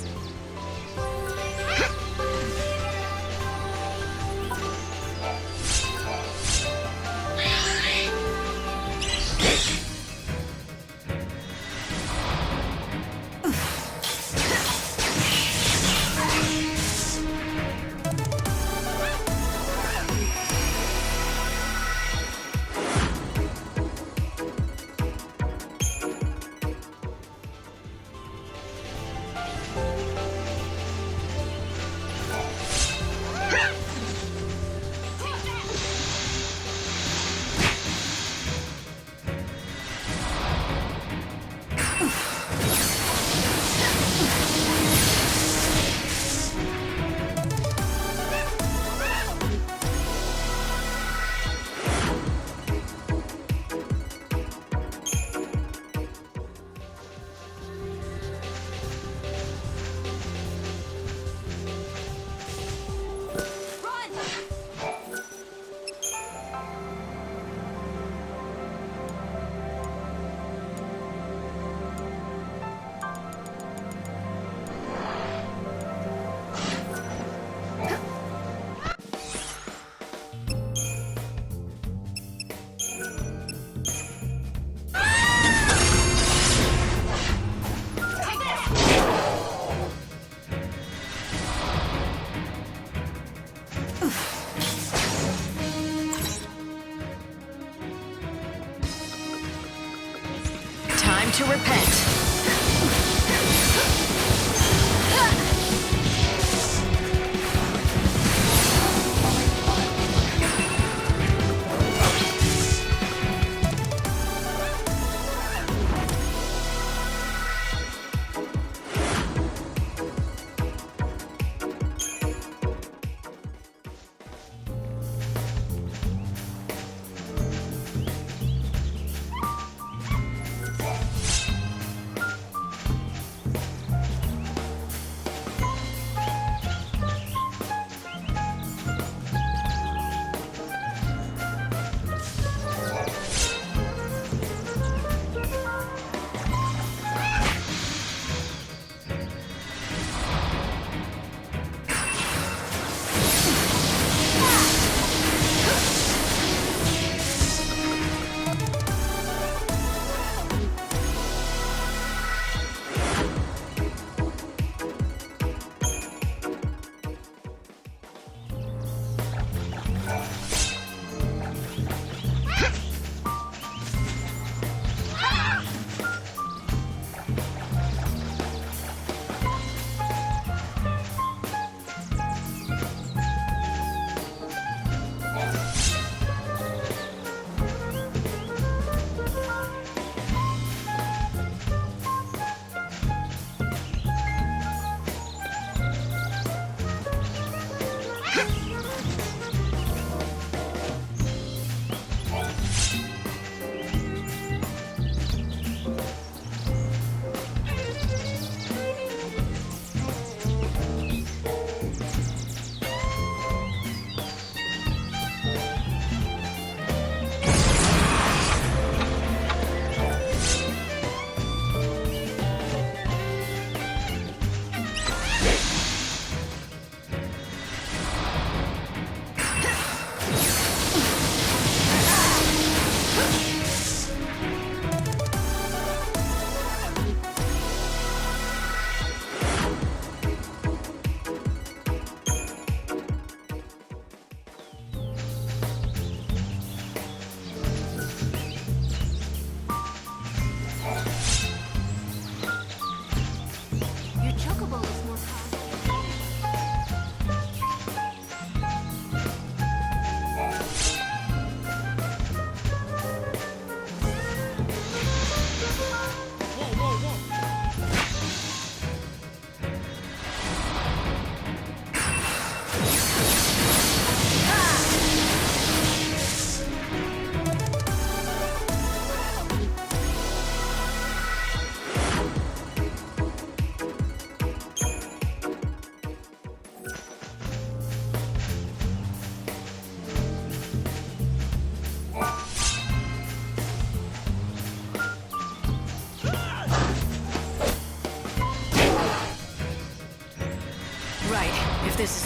Time to repent.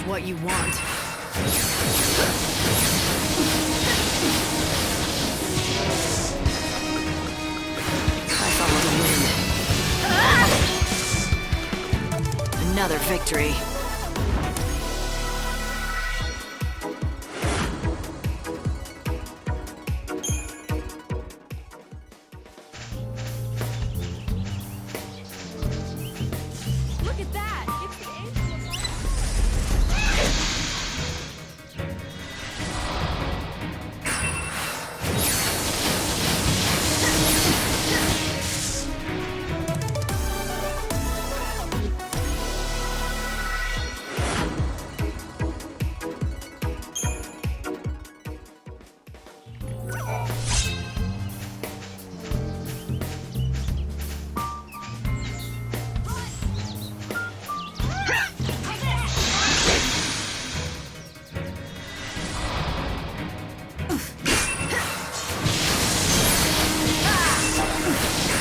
what you want. I follow the wind. Another victory. Look at that! It's the Angel of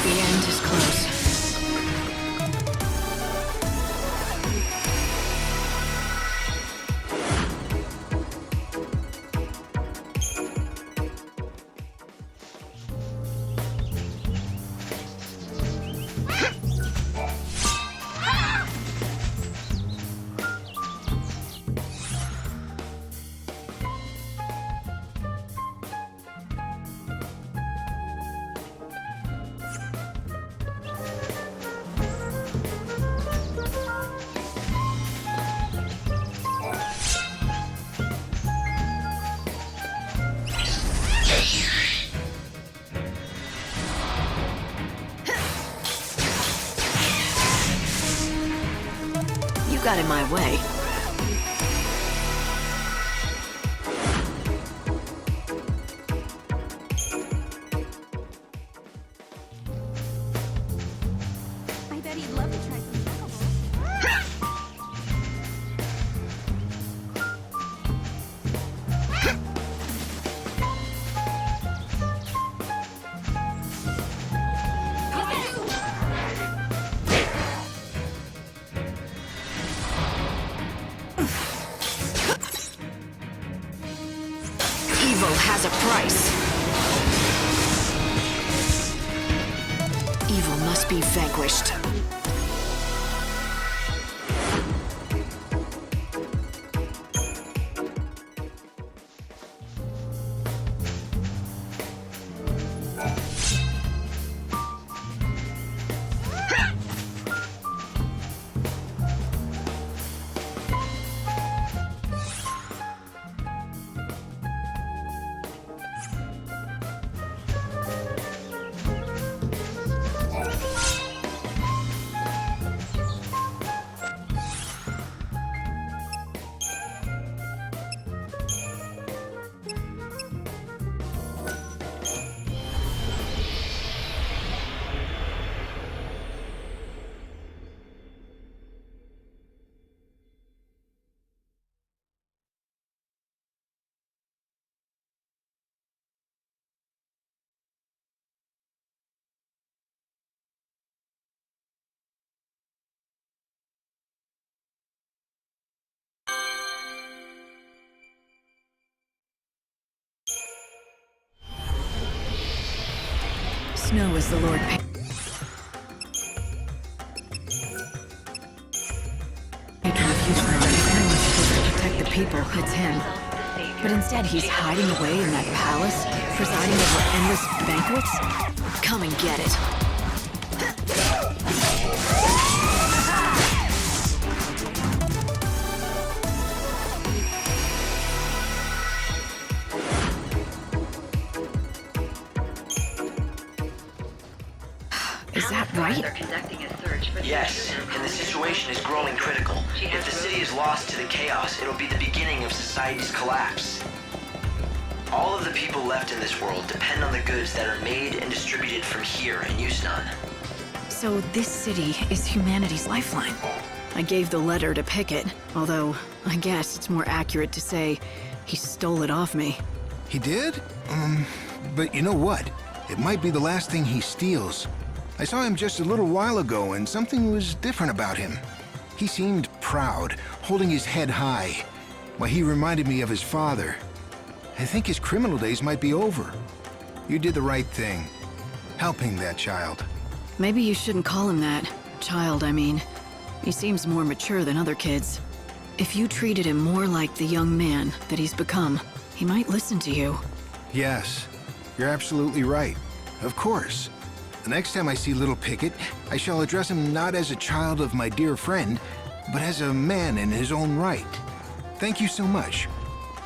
The end is close. You got in my way. I bet he'd love to try some chocobo. Evil has a price. Evil must be vanquished. Snow is the Lord. Patron of Houston, if anyone's supposed to protect the people, it's him. But instead, he's hiding away in that palace, presiding over endless banquets. Come and get it. Is that right? Yes, and the situation is growing critical. If the city is lost to the chaos, it'll be the beginning of society's collapse. All of the people left in this world depend on the goods that are made and distributed from here in Yusnan. So this city is humanity's lifeline. I gave the letter to Pickett, although I guess it's more accurate to say he stole it off me. He did? But you know what? It might be the last thing he steals. I saw him just a little while ago, and something was different about him. He seemed proud, holding his head high. Why, he reminded me of his father. I think his criminal days might be over. You did the right thing, helping that child. Maybe you shouldn't call him that. Child, I mean. He seems more mature than other kids. If you treated him more like the young man that he's become, he might listen to you. Yes, you're absolutely right. Of course. The next time I see little Pickett, I shall address him not as a child of my dear friend, but as a man in his own right. Thank you so much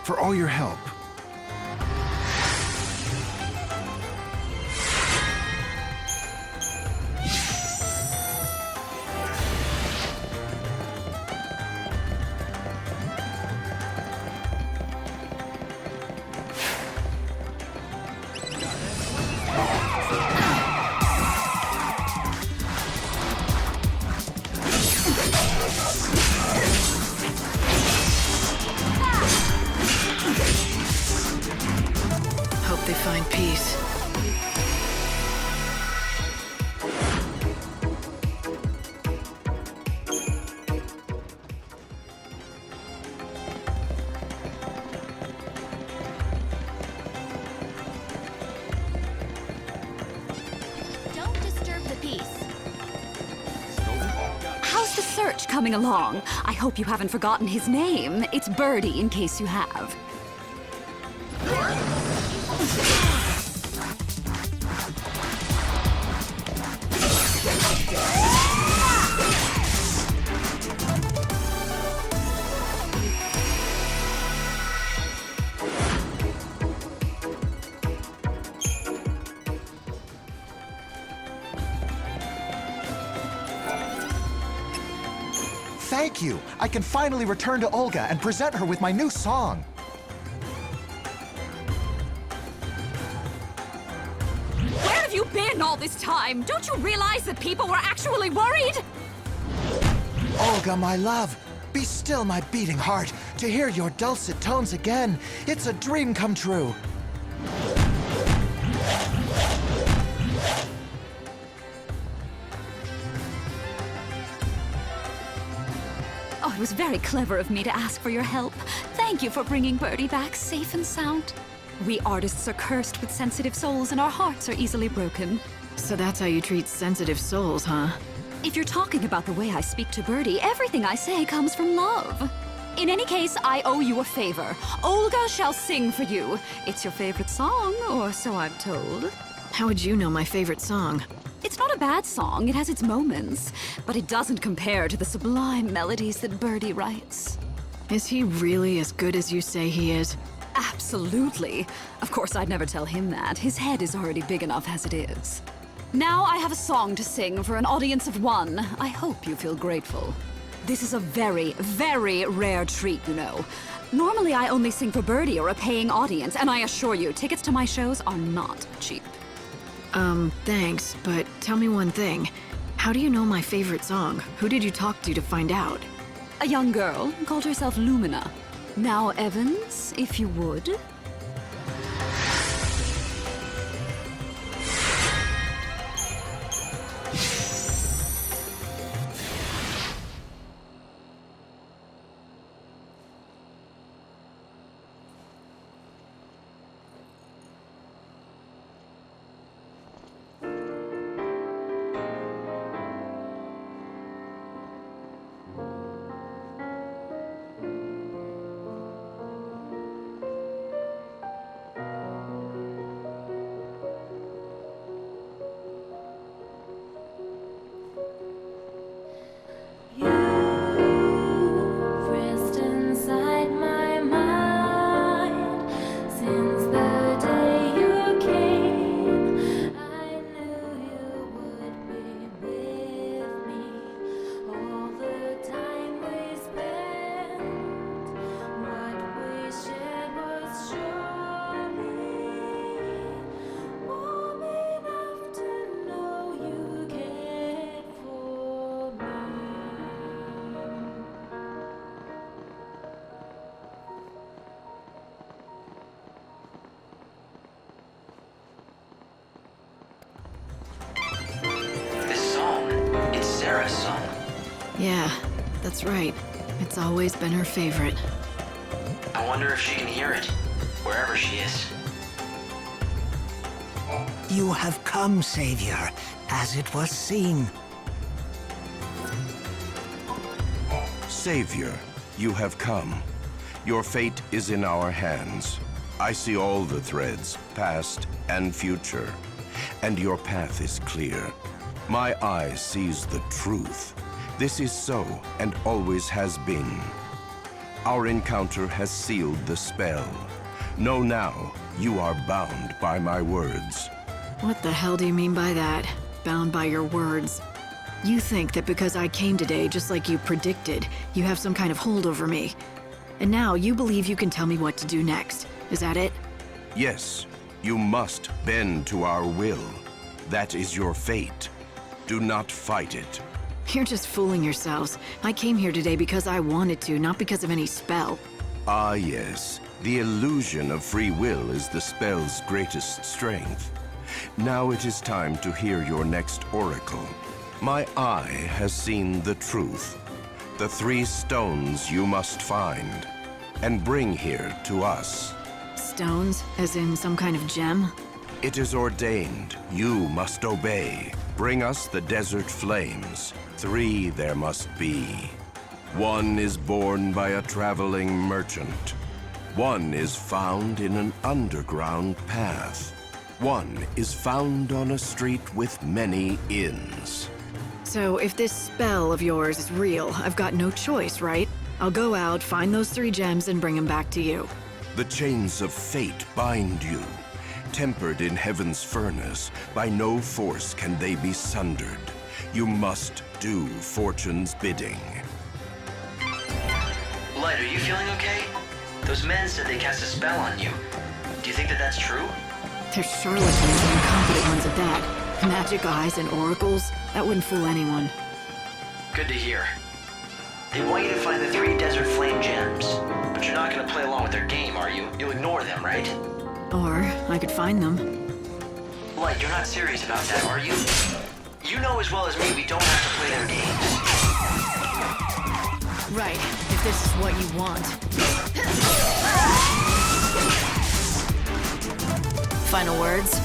for all your help. Hope they find peace. Don't disturb the peace. How's the search coming along? I hope you haven't forgotten his name. It's Birdie, in case you have. Thank you! I can finally return to Olga and present her with my new song. Where have you been all this time? Don't you realize that people were actually worried? Olga, my love, be still my beating heart. To hear your dulcet tones again, it's a dream come true. Oh, it was very clever of me to ask for your help. Thank you for bringing Birdie back safe and sound. We artists are cursed with sensitive souls and our hearts are easily broken. So that's how you treat sensitive souls, huh? If you're talking about the way I speak to Birdie, everything I say comes from love. In any case, I owe you a favor. Olga shall sing for you. It's your favorite song, or so I'm told. How would you know my favorite song? It's not a bad song, it has its moments, but it doesn't compare to the sublime melodies that Birdie writes. Is he really as good as you say he is? Absolutely. Of course, I'd never tell him that. His head is already big enough as it is. Now I have a song to sing for an audience of one. I hope you feel grateful. This is a very, very rare treat, you know. Normally I only sing for Birdie or a paying audience, and I assure you, tickets to my shows are not cheap. Thanks, but tell me one thing. How do you know my favorite song? Who did you talk to find out? A young girl called herself Lumina. Now, Evans, if you would. That's right. It's always been her favorite. I wonder if she can hear it, wherever she is. You have come, Savior, as it was seen. Savior, you have come. Your fate is in our hands. I see all the threads, past and future, and your path is clear. My eye sees the truth. This is so, and always has been. Our encounter has sealed the spell. Know now, you are bound by my words. What the hell do you mean by that? Bound by your words? You think that because I came today just like you predicted, you have some kind of hold over me. And now you believe you can tell me what to do next. Is that it? Yes, you must bend to our will. That is your fate. Do not fight it. You're just fooling yourselves. I came here today because I wanted to, not because of any spell. Ah, yes. The illusion of free will is the spell's greatest strength. Now it is time to hear your next oracle. My eye has seen the truth. The 3 stones you must find, and bring here to us. Stones? As in some kind of gem? It is ordained. You must obey. Bring us the desert flames. 3 there must be. 1 is borne by a traveling merchant. 1 is found in an underground path. 1 is found on a street with many inns. So if this spell of yours is real, I've got no choice, right? I'll go out, find those 3 gems, and bring them back to you. The chains of fate bind you. Tempered in heaven's furnace, by no force can they be sundered. You must do fortune's bidding. Light, are you feeling okay? Those men said they cast a spell on you. Do you think that that's true? They're charlatans and incompetent ones at that. Magic eyes and oracles, that wouldn't fool anyone. Good to hear. They want you to find the 3 desert flame gems. But you're not gonna play along with their game, are you? You'll ignore them, right? Or I could find them. Light, you're not serious about that, are you? You know as well as me we don't have to play their games. Right, if this is what you want. Final words?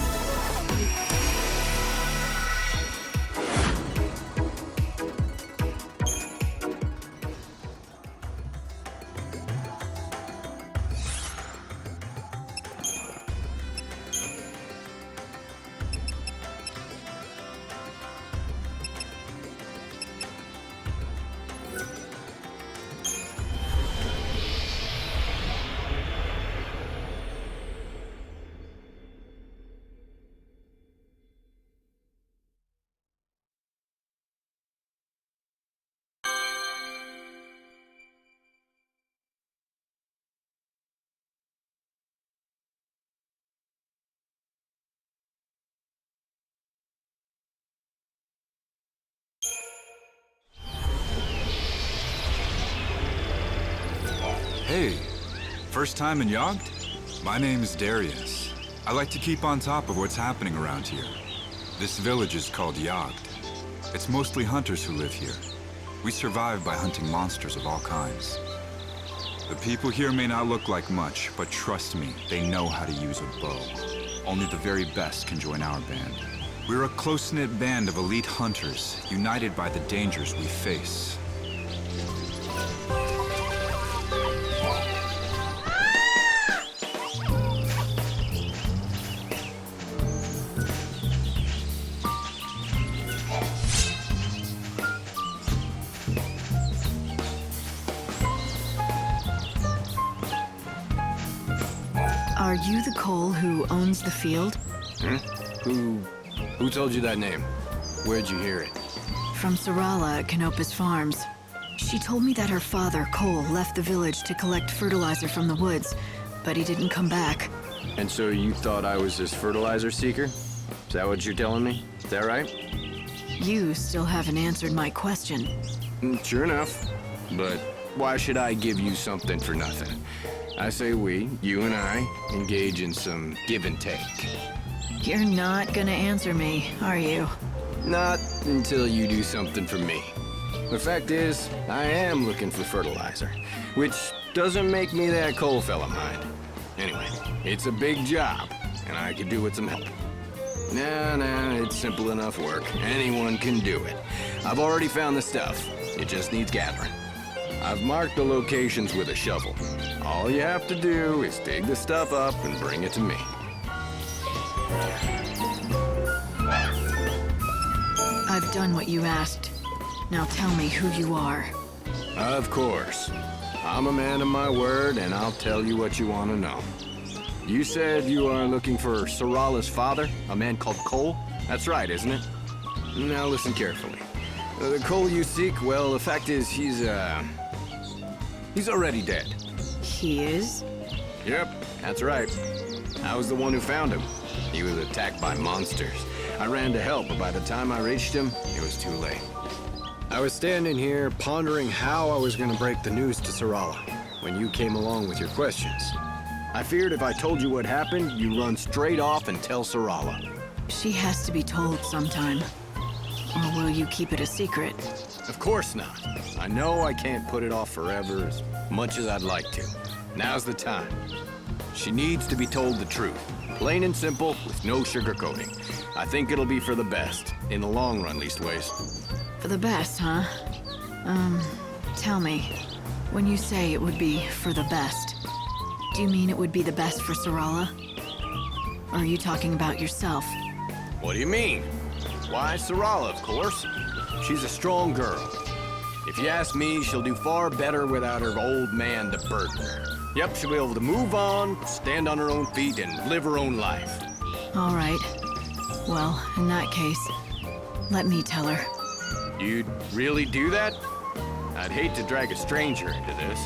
Hey, first time in Yogd? My name is Darius. I like to keep on top of what's happening around here. This village is called Yogd. It's mostly hunters who live here. We survive by hunting monsters of all kinds. The people here may not look like much, but trust me, they know how to use a bow. Only the very best can join our band. We're a close-knit band of elite hunters, united by the dangers we face. Are you the Cole who owns the field? Who told you that name? Where'd you hear it? From Sarala at Canopus Farms. She told me that her father, Cole, left the village to collect fertilizer from the woods, but he didn't come back. And so you thought I was this fertilizer seeker? Is that what you're telling me? Is that right? You still haven't answered my question. Sure enough. But why should I give you something for nothing? I say we, you and I, engage in some give and take. You're not gonna answer me, are you? Not until you do something for me. The fact is, I am looking for fertilizer, which doesn't make me that coal fella, mind. Anyway, it's a big job, and I could do with some help. Nah, it's simple enough work. Anyone can do it. I've already found the stuff. It just needs gathering. I've marked the locations with a shovel. All you have to do is dig the stuff up and bring it to me. I've done what you asked. Now tell me who you are. Of course. I'm a man of my word, and I'll tell you what you want to know. You said you are looking for Sarala's father, a man called Cole? That's right, isn't it? Now listen carefully. The Cole you seek, well, the fact is he's already dead. He is? Yep, that's right. I was the one who found him. He was attacked by monsters. I ran to help, but by the time I reached him, it was too late. I was standing here pondering how I was going to break the news to Sarala when you came along with your questions. I feared if I told you what happened, you'd run straight off and tell Sarala. She has to be told sometime. Or will you keep it a secret? Of course not. I know I can't put it off forever as much as I'd like to. Now's the time. She needs to be told the truth. Plain and simple, with no sugarcoating. I think it'll be for the best. In the long run, leastways. For the best, huh? Tell me, when you say it would be for the best, do you mean it would be the best for Sarala? Or are you talking about yourself? What do you mean? Why, Sarala, of course. She's a strong girl. If you ask me, she'll do far better without her old man to burden her. Yep, she'll be able to move on, stand on her own feet, and live her own life. All right. Well, in that case, let me tell her. You'd really do that? I'd hate to drag a stranger into this.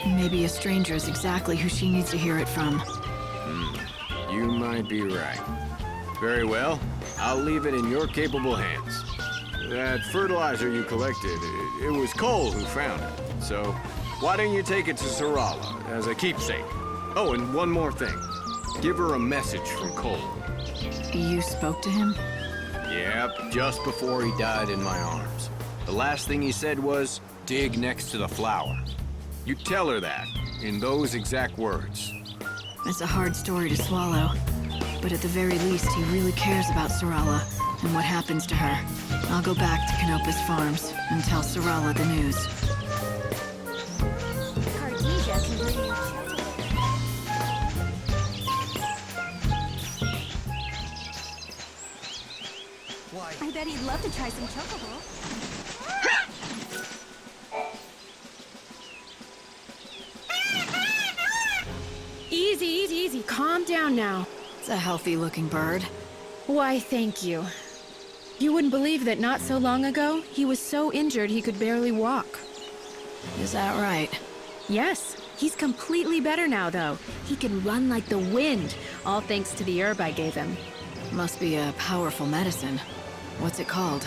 Maybe a stranger is exactly who she needs to hear it from. You might be right. Very well. I'll leave it in your capable hands. That fertilizer you collected, it was Cole who found it. So, why don't you take it to Sarala as a keepsake? Oh, and one more thing. Give her a message from Cole. You spoke to him? Yep, just before he died in my arms. The last thing he said was, dig next to the flower. You tell her that, in those exact words. It's a hard story to swallow. But at the very least, he really cares about Sarala and what happens to her. I'll go back to Canopa's farms and tell Sarala the news. I bet he'd love to try some chocobo. Easy. Calm down now. It's a healthy-looking bird. Why, thank you. You wouldn't believe that not so long ago, he was so injured he could barely walk. Is that right? Yes. He's completely better now, though. He can run like the wind, all thanks to the herb I gave him. Must be a powerful medicine. What's it called?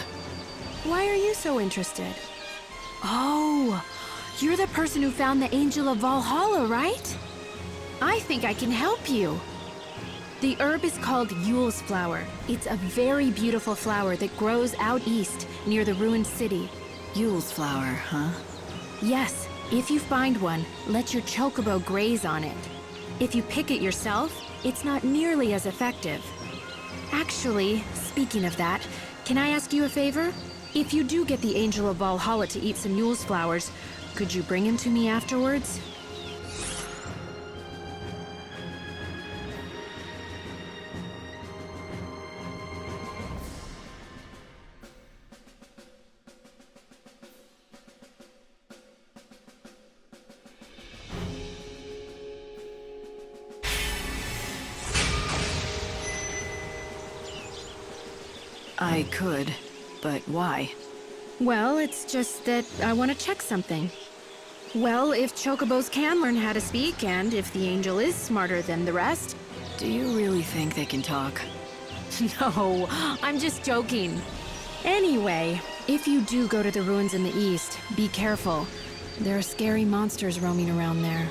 Why are you so interested? Oh, you're the person who found the Angel of Valhalla, right? I think I can help you. The herb is called Yule's flower. It's a very beautiful flower that grows out east near the ruined city. Yule's flower, huh? Yes. If you find one, let your chocobo graze on it. If you pick it yourself, it's not nearly as effective. Actually, speaking of that, can I ask you a favor? If you do get the Angel of Valhalla to eat some Yule's flowers, could you bring him to me afterwards? I could, but why? Well, it's just that I want to check something. Well, if chocobos can learn how to speak, and if the angel is smarter than the rest... Do you really think they can talk? No, I'm just joking. Anyway, if you do go to the ruins in the east, be careful. There are scary monsters roaming around there.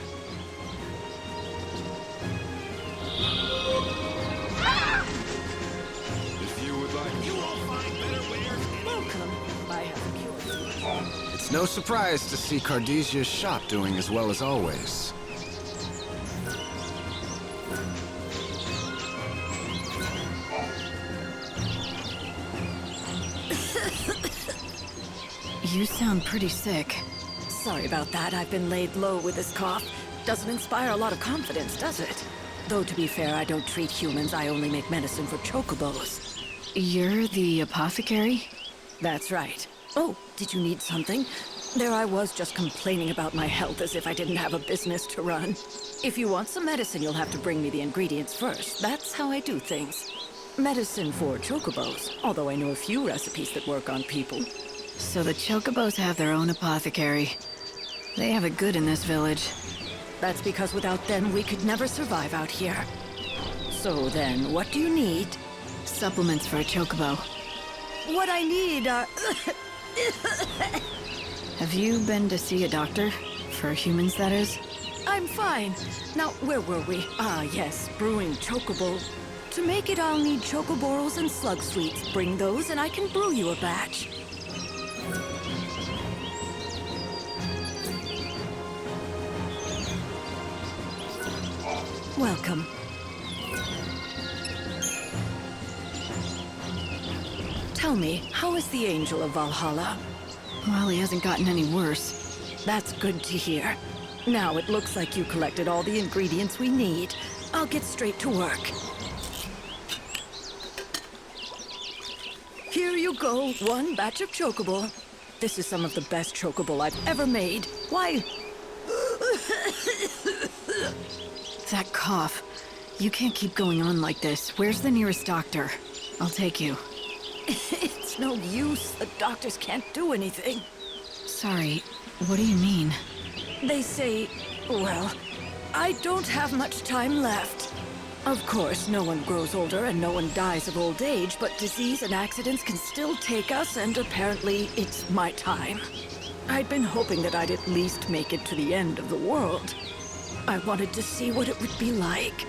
If you would like... You will find better wares. Welcome. I have a cure. It's no surprise to see Cardesia's shop doing as well as always. You sound pretty sick. Sorry about that. I've been laid low with this cough. Doesn't inspire a lot of confidence, does it? Though to be fair, I don't treat humans. I only make medicine for chocobos. You're the apothecary? That's right. Oh, did you need something? There I was just complaining about my health as if I didn't have a business to run. If you want some medicine, you'll have to bring me the ingredients first. That's how I do things. Medicine for chocobos, although I know a few recipes that work on people. So the chocobos have their own apothecary. They have it good in this village. That's because without them, we could never survive out here. So then, what do you need? Supplements for a chocobo. What I need are... Have you been to see a doctor? For humans, that is? I'm fine. Now, where were we? Ah, yes, brewing chocobo. To make it, I'll need chocoborals and slug sweets. Bring those and I can brew you a batch. Welcome. Tell me, how is the Angel of Valhalla? Well, he hasn't gotten any worse. That's good to hear. Now it looks like you collected all the ingredients we need. I'll get straight to work. Here you go, one batch of chocobo. This is some of the best chocobo I've ever made. Why? That cough. You can't keep going on like this. Where's the nearest doctor? I'll take you. It's no use. The doctors can't do anything. Sorry, what do you mean? They say, well, I don't have much time left. Of course, no one grows older and no one dies of old age, but disease and accidents can still take us, and apparently it's my time. I'd been hoping that I'd at least make it to the end of the world. I wanted to see what it would be like.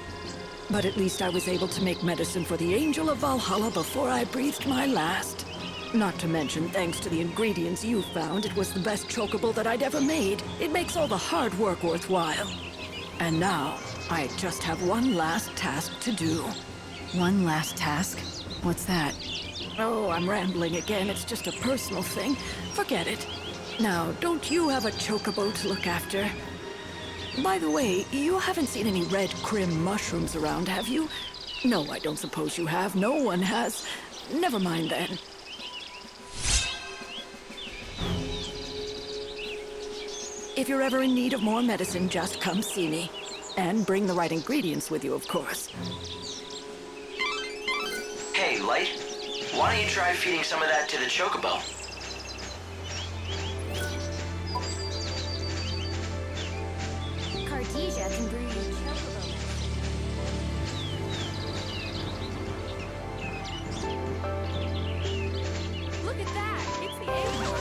But at least I was able to make medicine for the Angel of Valhalla before I breathed my last. Not to mention, thanks to the ingredients you found, it was the best chocobo that I'd ever made. It makes all the hard work worthwhile. And now, I just have one last task to do. One last task? What's that? Oh, I'm rambling again. It's just a personal thing. Forget it. Now, don't you have a chocobo to look after? By the way, you haven't seen any red crim mushrooms around, have you? No, I don't suppose you have. No one has. Never mind then. If you're ever in need of more medicine, just come see me. And bring the right ingredients with you, of course. Hey, Light. Why don't you try feeding some of that to the chocobo? Cartesia can brew you chocobo. Look at that! It's the Angel!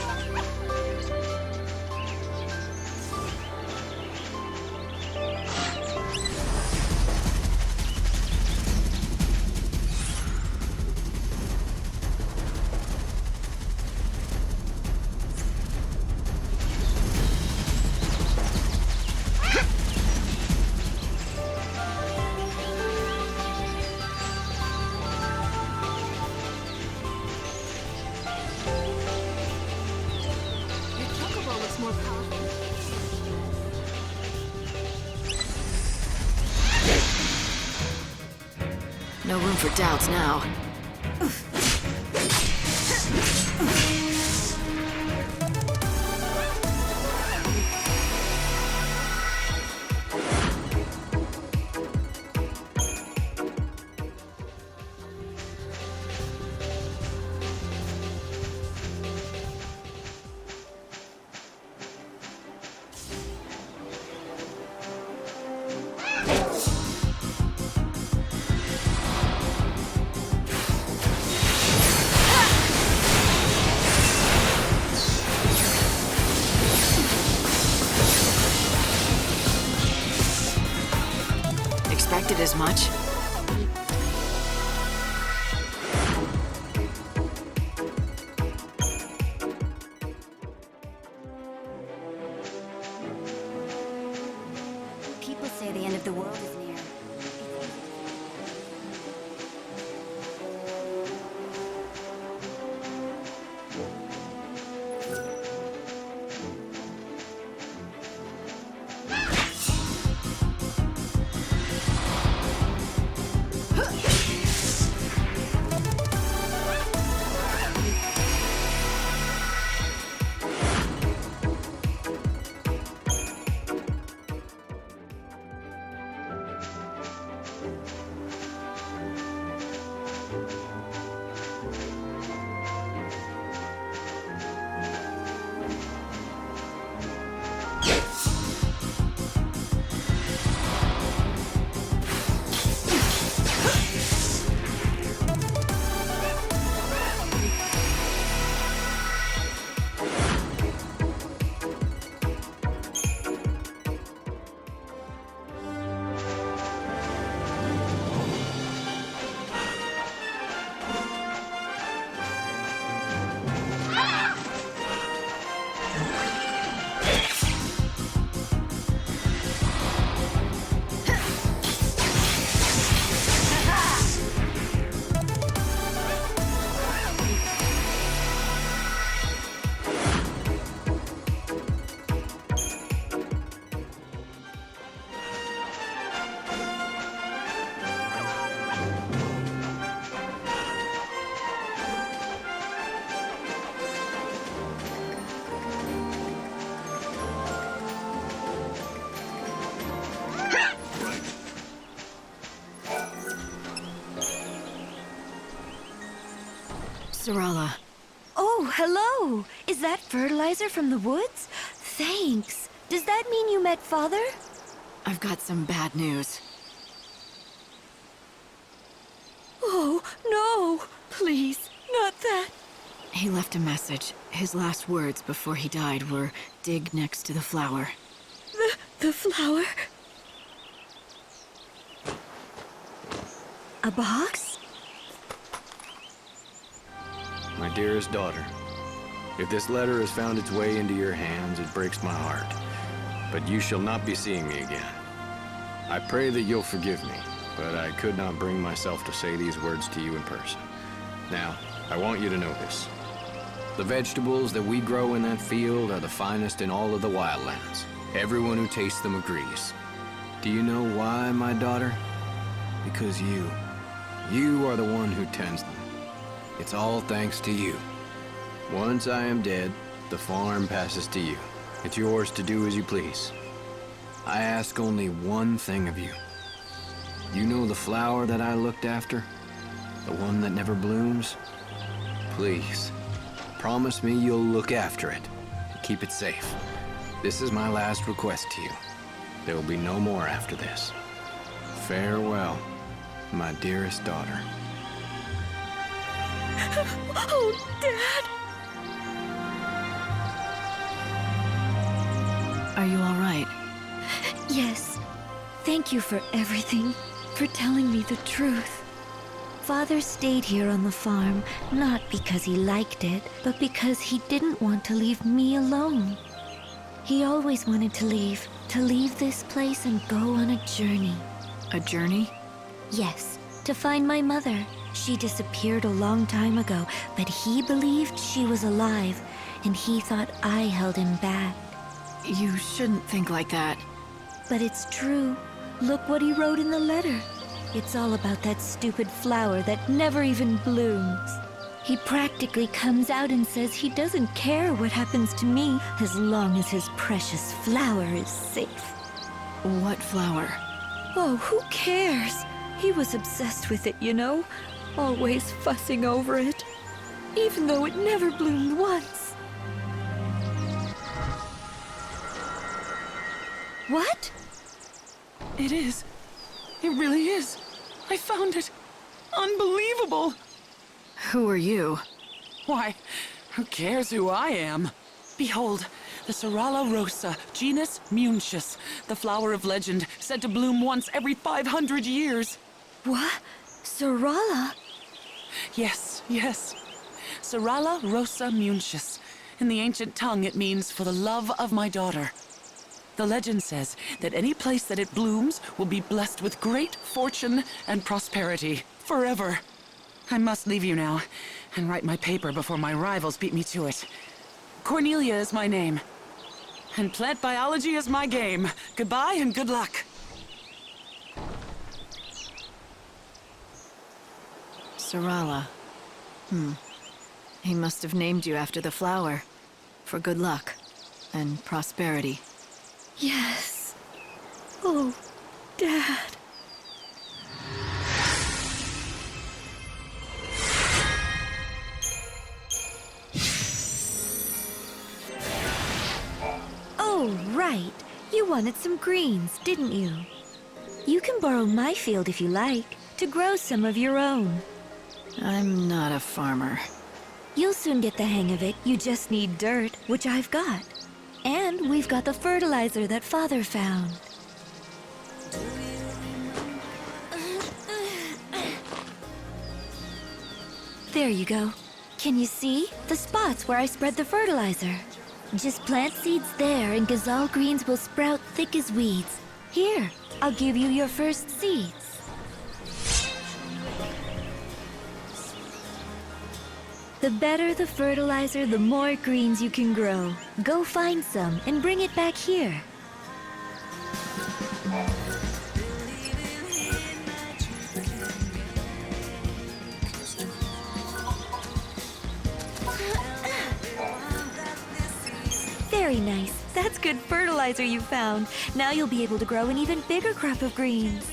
No room for doubts now. Expected as much? Sarala. Oh, hello! Is that fertilizer from the woods? Thanks. Does that mean you met Father? I've got some bad news. Oh, no! Please, not that. He left a message. His last words before he died were, dig next to the flower. The flower? A box? My dearest daughter, if this letter has found its way into your hands, it breaks my heart. But you shall not be seeing me again. I pray that you'll forgive me, but I could not bring myself to say these words to you in person. Now, I want you to know this. The vegetables that we grow in that field are the finest in all of the Wildlands. Everyone who tastes them agrees. Do you know why, my daughter? Because you are the one who tends them. It's all thanks to you. Once I am dead, the farm passes to you. It's yours to do as you please. I ask only one thing of you. You know the flower that I looked after? The one that never blooms? Please, promise me you'll look after it and keep it safe. This is my last request to you. There will be no more after this. Farewell, my dearest daughter. Oh, Dad! Are you all right? Yes. Thank you for everything, for telling me the truth. Father stayed here on the farm, not because he liked it, but because he didn't want to leave me alone. He always wanted to leave this place and go on a journey. A journey? Yes, to find my mother. She disappeared a long time ago, but he believed she was alive, and he thought I held him back. You shouldn't think like that. But it's true. Look what he wrote in the letter. It's all about that stupid flower that never even blooms. He practically comes out and says he doesn't care what happens to me as long as his precious flower is safe. What flower? Oh, who cares? He was obsessed with it, you know? Always fussing over it. Even though it never bloomed once. What? It is. It really is. I found it. Unbelievable. Who are you? Why, who cares who I am? Behold, the Sarala rosa, genus Munchus, the flower of legend, said to bloom once every 500 years. What? Sarala? Yes, yes. Sarala rosa Munchus. In the ancient tongue, it means for the love of my daughter. The legend says that any place that it blooms will be blessed with great fortune and prosperity forever. I must leave you now and write my paper before my rivals beat me to it. Cornelia is my name, and plant biology is my game. Goodbye and good luck. Sarala. He must have named you after the flower. For good luck and prosperity. Yes. Oh, Dad. Oh, right. You wanted some greens, didn't you? You can borrow my field if you like, to grow some of your own. I'm not a farmer. You'll soon get the hang of it. You just need dirt, which I've got. And we've got the fertilizer that Father found. There you go. Can you see? The spots where I spread the fertilizer. Just plant seeds there and gazelle greens will sprout thick as weeds. Here, I'll give you your first seeds. The better the fertilizer, the more greens you can grow. Go find some and bring it back here. Very nice. That's good fertilizer you found. Now you'll be able to grow an even bigger crop of greens.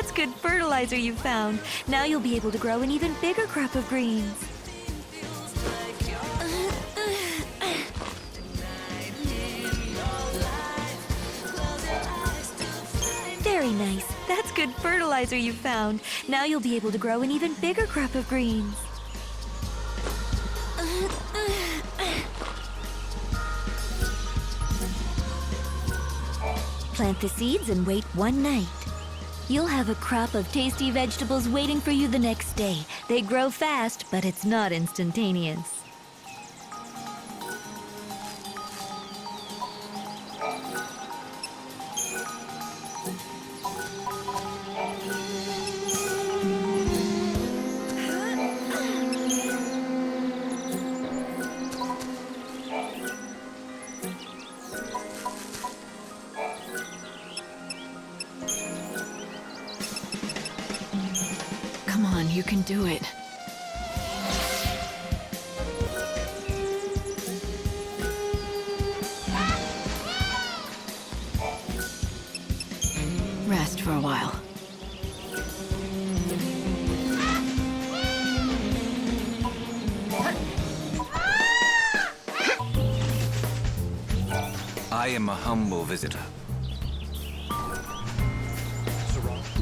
That's good fertilizer you found. Now you'll be able to grow an even bigger crop of greens. Very nice. That's good fertilizer you found. Now you'll be able to grow an even bigger crop of greens. Plant the seeds and wait one night. You'll have a crop of tasty vegetables waiting for you the next day. They grow fast, but it's not instantaneous. Come on, you can do it. Rest for a while. I am a humble visitor.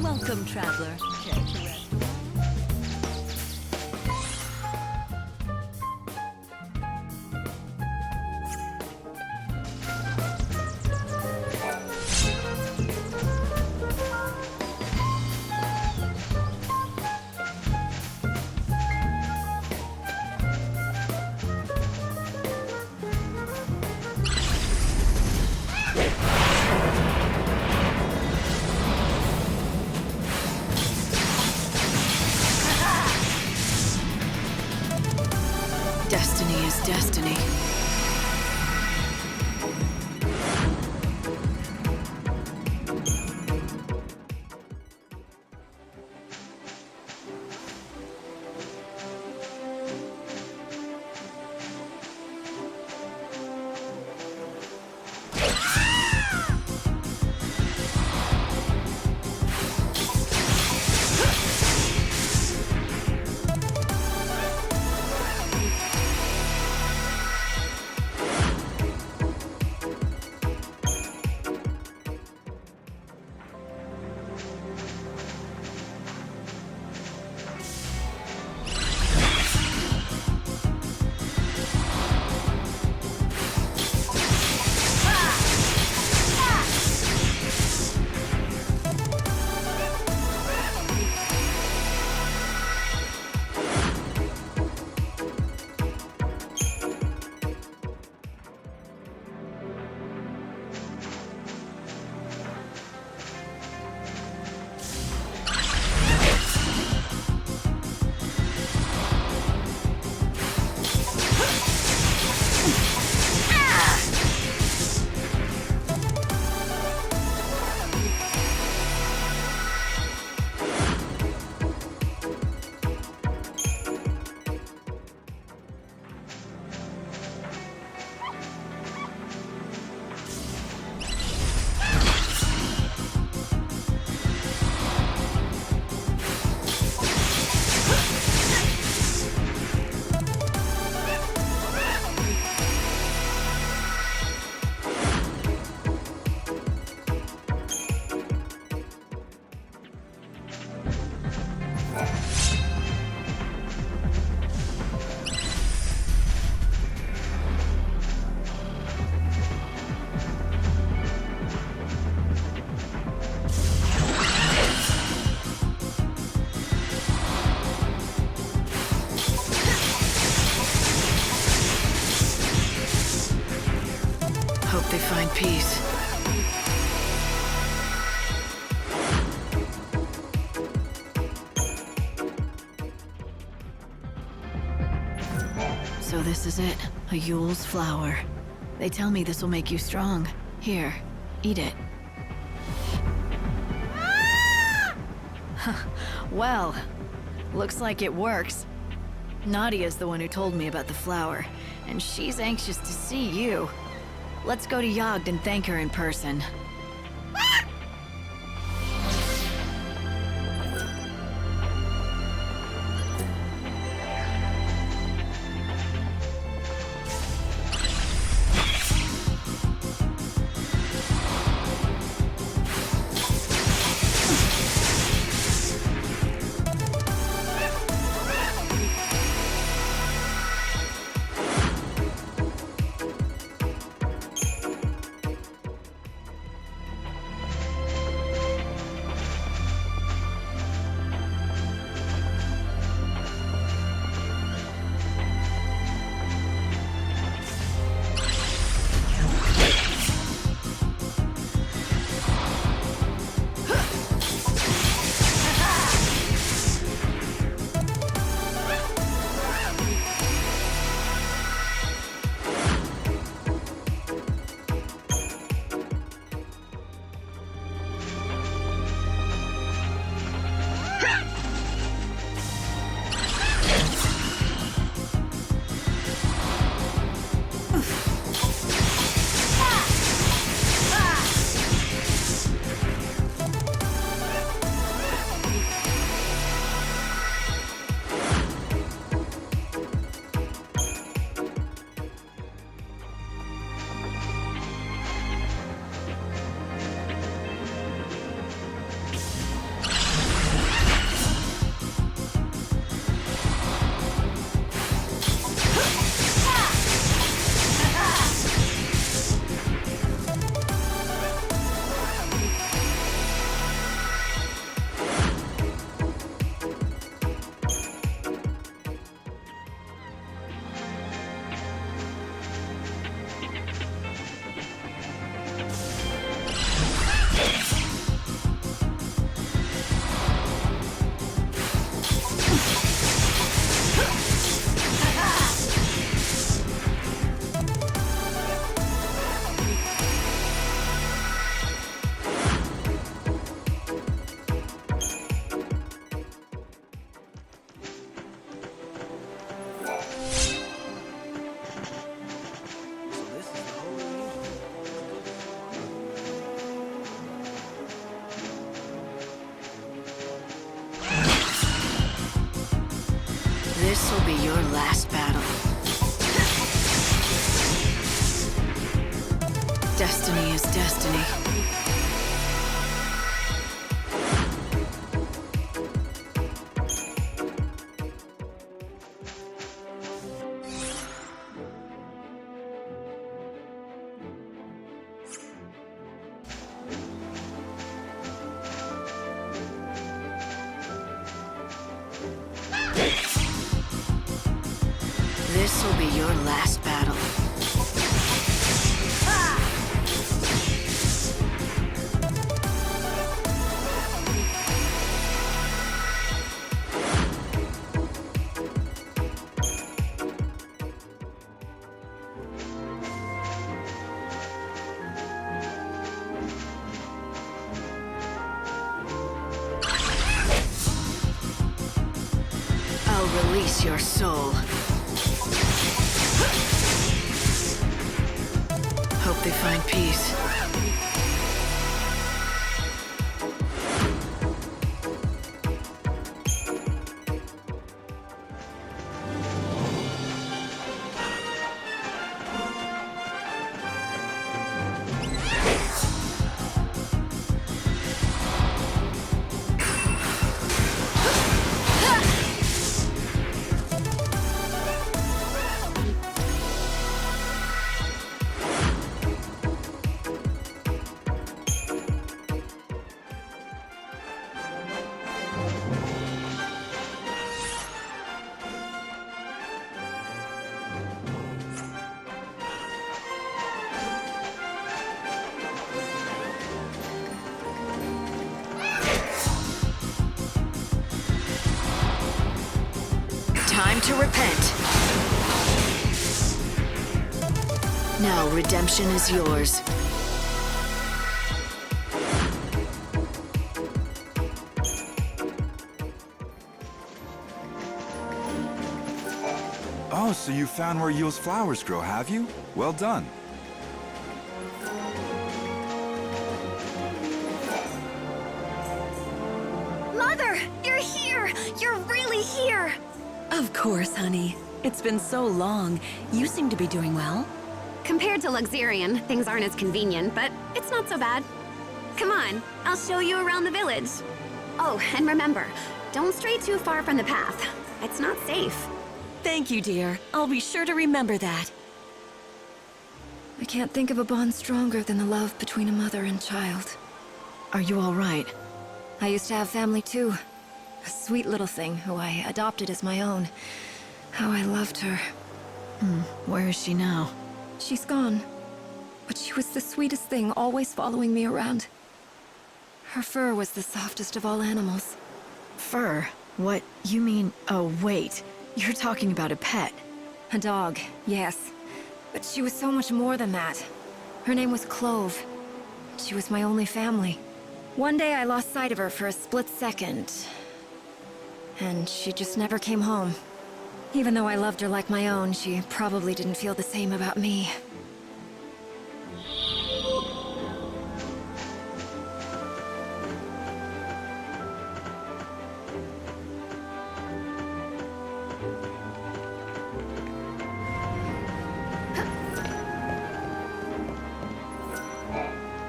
Welcome, traveler. Destiny is destiny. Hope they find peace. So this is it, a Yule's flower. They tell me this will make you strong. Here, eat it. Well, looks like it works. Nadia's the one who told me about the flower, and she's anxious to see you. Let's go to Yogd and thank her in person. Destiny is destiny. This will be your last battle. I'll release your soul. Hope they find peace. Time to repent. Now redemption is yours. Oh, so you found where Yule's flowers grow, have you? Well done. Mother! You're here! You're really here! Of course, honey. It's been so long. You seem to be doing well. Compared to Luxurian, things aren't as convenient, but it's not so bad. Come on, I'll show you around the village. Oh, and remember, don't stray too far from the path. It's not safe. Thank you, dear. I'll be sure to remember that. I can't think of a bond stronger than the love between a mother and child. Are you all right? I used to have family too. A sweet little thing who I adopted as my own. How I loved her. Where is she now? She's gone. But she was the sweetest thing, always following me around. Her fur was the softest of all animals. Fur? What? You mean... Oh, wait. You're talking about a pet. A dog, yes. But she was so much more than that. Her name was Clove. She was my only family. One day I lost sight of her for a split second. And she just never came home. Even though I loved her like my own, she probably didn't feel the same about me.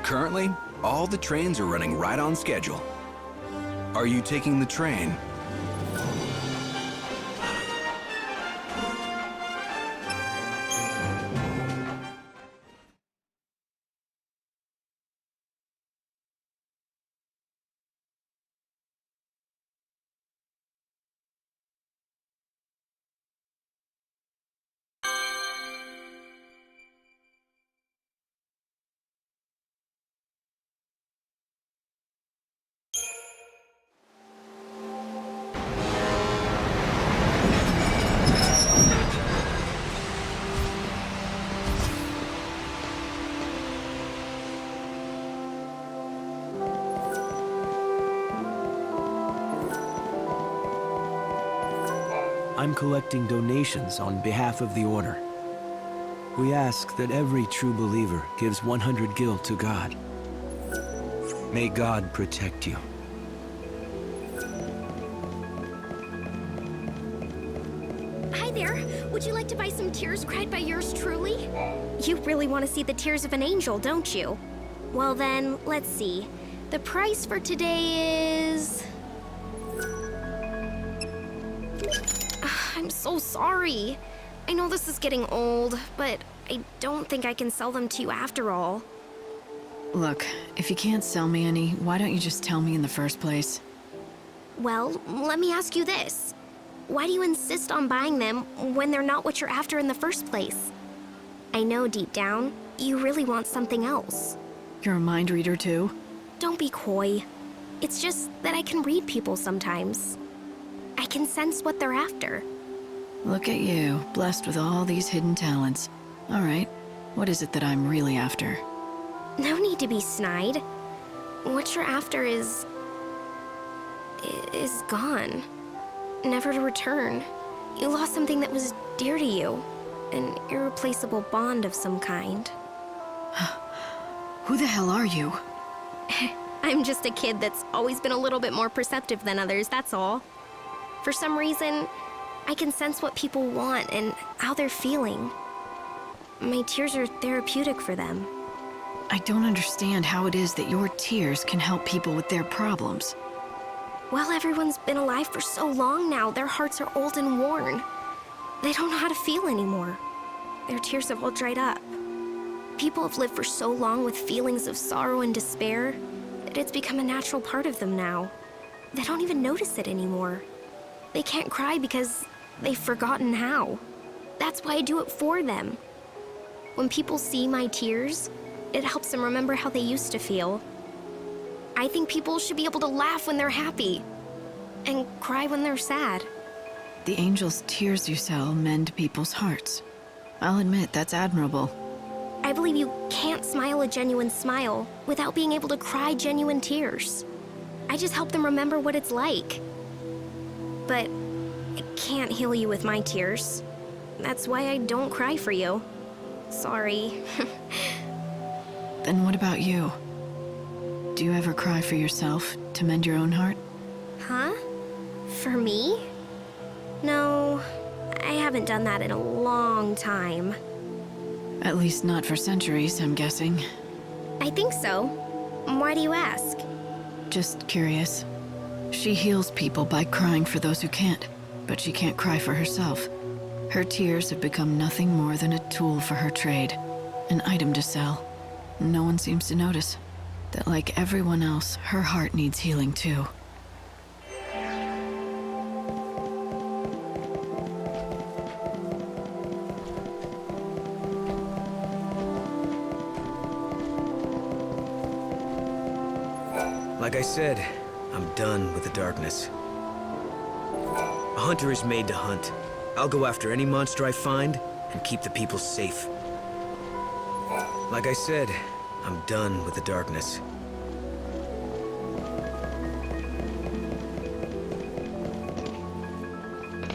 Currently, all the trains are running right on schedule. Are you taking the train? I'm collecting donations on behalf of the Order. We ask that every true believer gives 100 gil to God. May God protect you. Hi there. Would you like to buy some tears cried by yours truly? You really want to see the tears of an angel, don't you? Well then, let's see. The price for today is... I'm so sorry. I know this is getting old, but I don't think I can sell them to you after all. Look, if you can't sell me any, why don't you just tell me in the first place? Well, let me ask you this. Why do you insist on buying them when they're not what you're after in the first place? I know deep down, you really want something else. You're a mind reader too? Don't be coy. It's just that I can read people sometimes. I can sense what they're after. Look at you, blessed with all these hidden talents. All right, what is it that I'm really after? No need to be snide. What you're after is gone. Never to return. You lost something that was dear to you. An irreplaceable bond of some kind. Who the hell are you? I'm just a kid that's always been a little bit more perceptive than others, that's all. For some reason, I can sense what people want and how they're feeling. My tears are therapeutic for them. I don't understand how it is that your tears can help people with their problems. Well, everyone's been alive for so long now, their hearts are old and worn. They don't know how to feel anymore. Their tears have all dried up. People have lived for so long with feelings of sorrow and despair that it's become a natural part of them now. They don't even notice it anymore. They can't cry because they've forgotten how. That's why I do it for them. When people see my tears, it helps them remember how they used to feel. I think people should be able to laugh when they're happy and cry when they're sad. The angel's tears you sell mend people's hearts. I'll admit, that's admirable. I believe you can't smile a genuine smile without being able to cry genuine tears. I just help them remember what it's like. But I can't heal you with my tears. That's why I don't cry for you. Sorry. Then what about you? Do you ever cry for yourself to mend your own heart? Huh? For me? No, I haven't done that in a long time. At least not for centuries, I'm guessing. I think so. Why do you ask? Just curious. She heals people by crying for those who can't, but she can't cry for herself. Her tears have become nothing more than a tool for her trade, an item to sell. No one seems to notice that, like everyone else, her heart needs healing too. Like I said, I'm done with the darkness. A hunter is made to hunt. I'll go after any monster I find and keep the people safe. Like I said, I'm done with the darkness.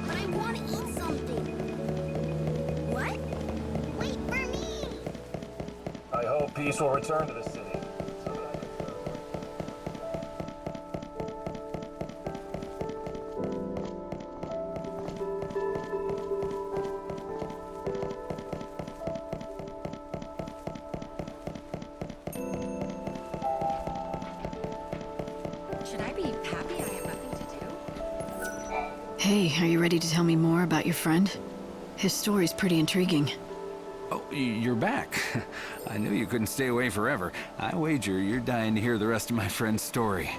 I want to eat something. What? Wait for me! I hope peace will return to the city. Should I be happy I have nothing to do? Hey, are you ready to tell me more about your friend? His story's pretty intriguing. Oh, you're back. I knew you couldn't stay away forever. I wager you're dying to hear the rest of my friend's story.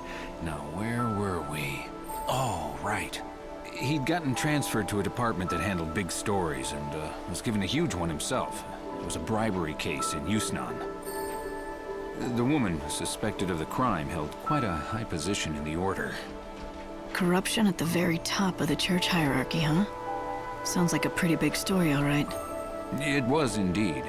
Now, where were we? Oh, right. He'd gotten transferred to a department that handled big stories and was given a huge one himself. It was a bribery case in Yusnan. The woman suspected of the crime held quite a high position in the order. Corruption at the very top of the church hierarchy, huh? Sounds like a pretty big story, all right. It was indeed.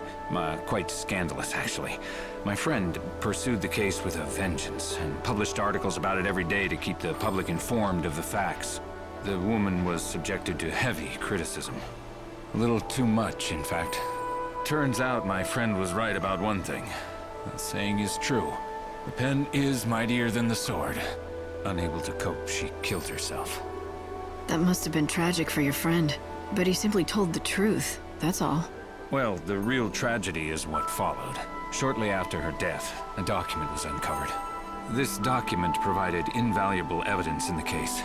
Quite scandalous, actually. My friend pursued the case with a vengeance and published articles about it every day to keep the public informed of the facts. The woman was subjected to heavy criticism. A little too much, in fact. Turns out my friend was right about one thing. The saying is true. The pen is mightier than the sword. Unable to cope, she killed herself. That must have been tragic for your friend. But he simply told the truth, that's all. Well, the real tragedy is what followed. Shortly after her death, a document was uncovered. This document provided invaluable evidence in the case.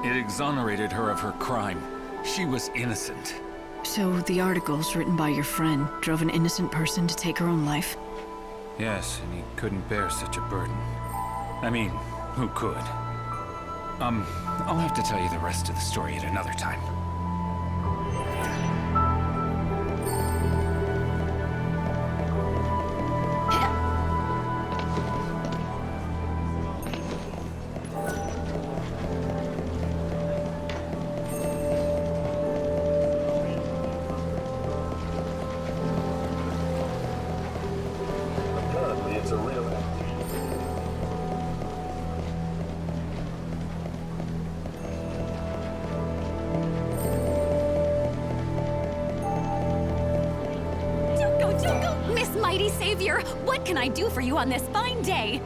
It exonerated her of her crime. She was innocent. So the articles written by your friend drove an innocent person to take her own life? Yes, and he couldn't bear such a burden. I mean, who could? I'll have to tell you the rest of the story at another time. Apparently, it's a real... Choco! Miss Mighty Savior, what can I do for you on this fine day?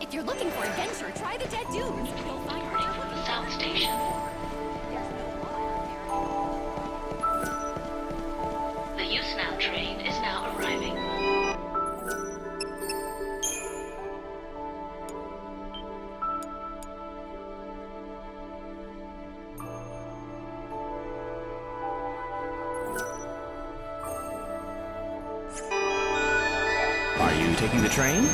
If you're looking for adventure, try the Dead Dunes. You'll find South Station. The XIII train is now arriving. Are you taking the train?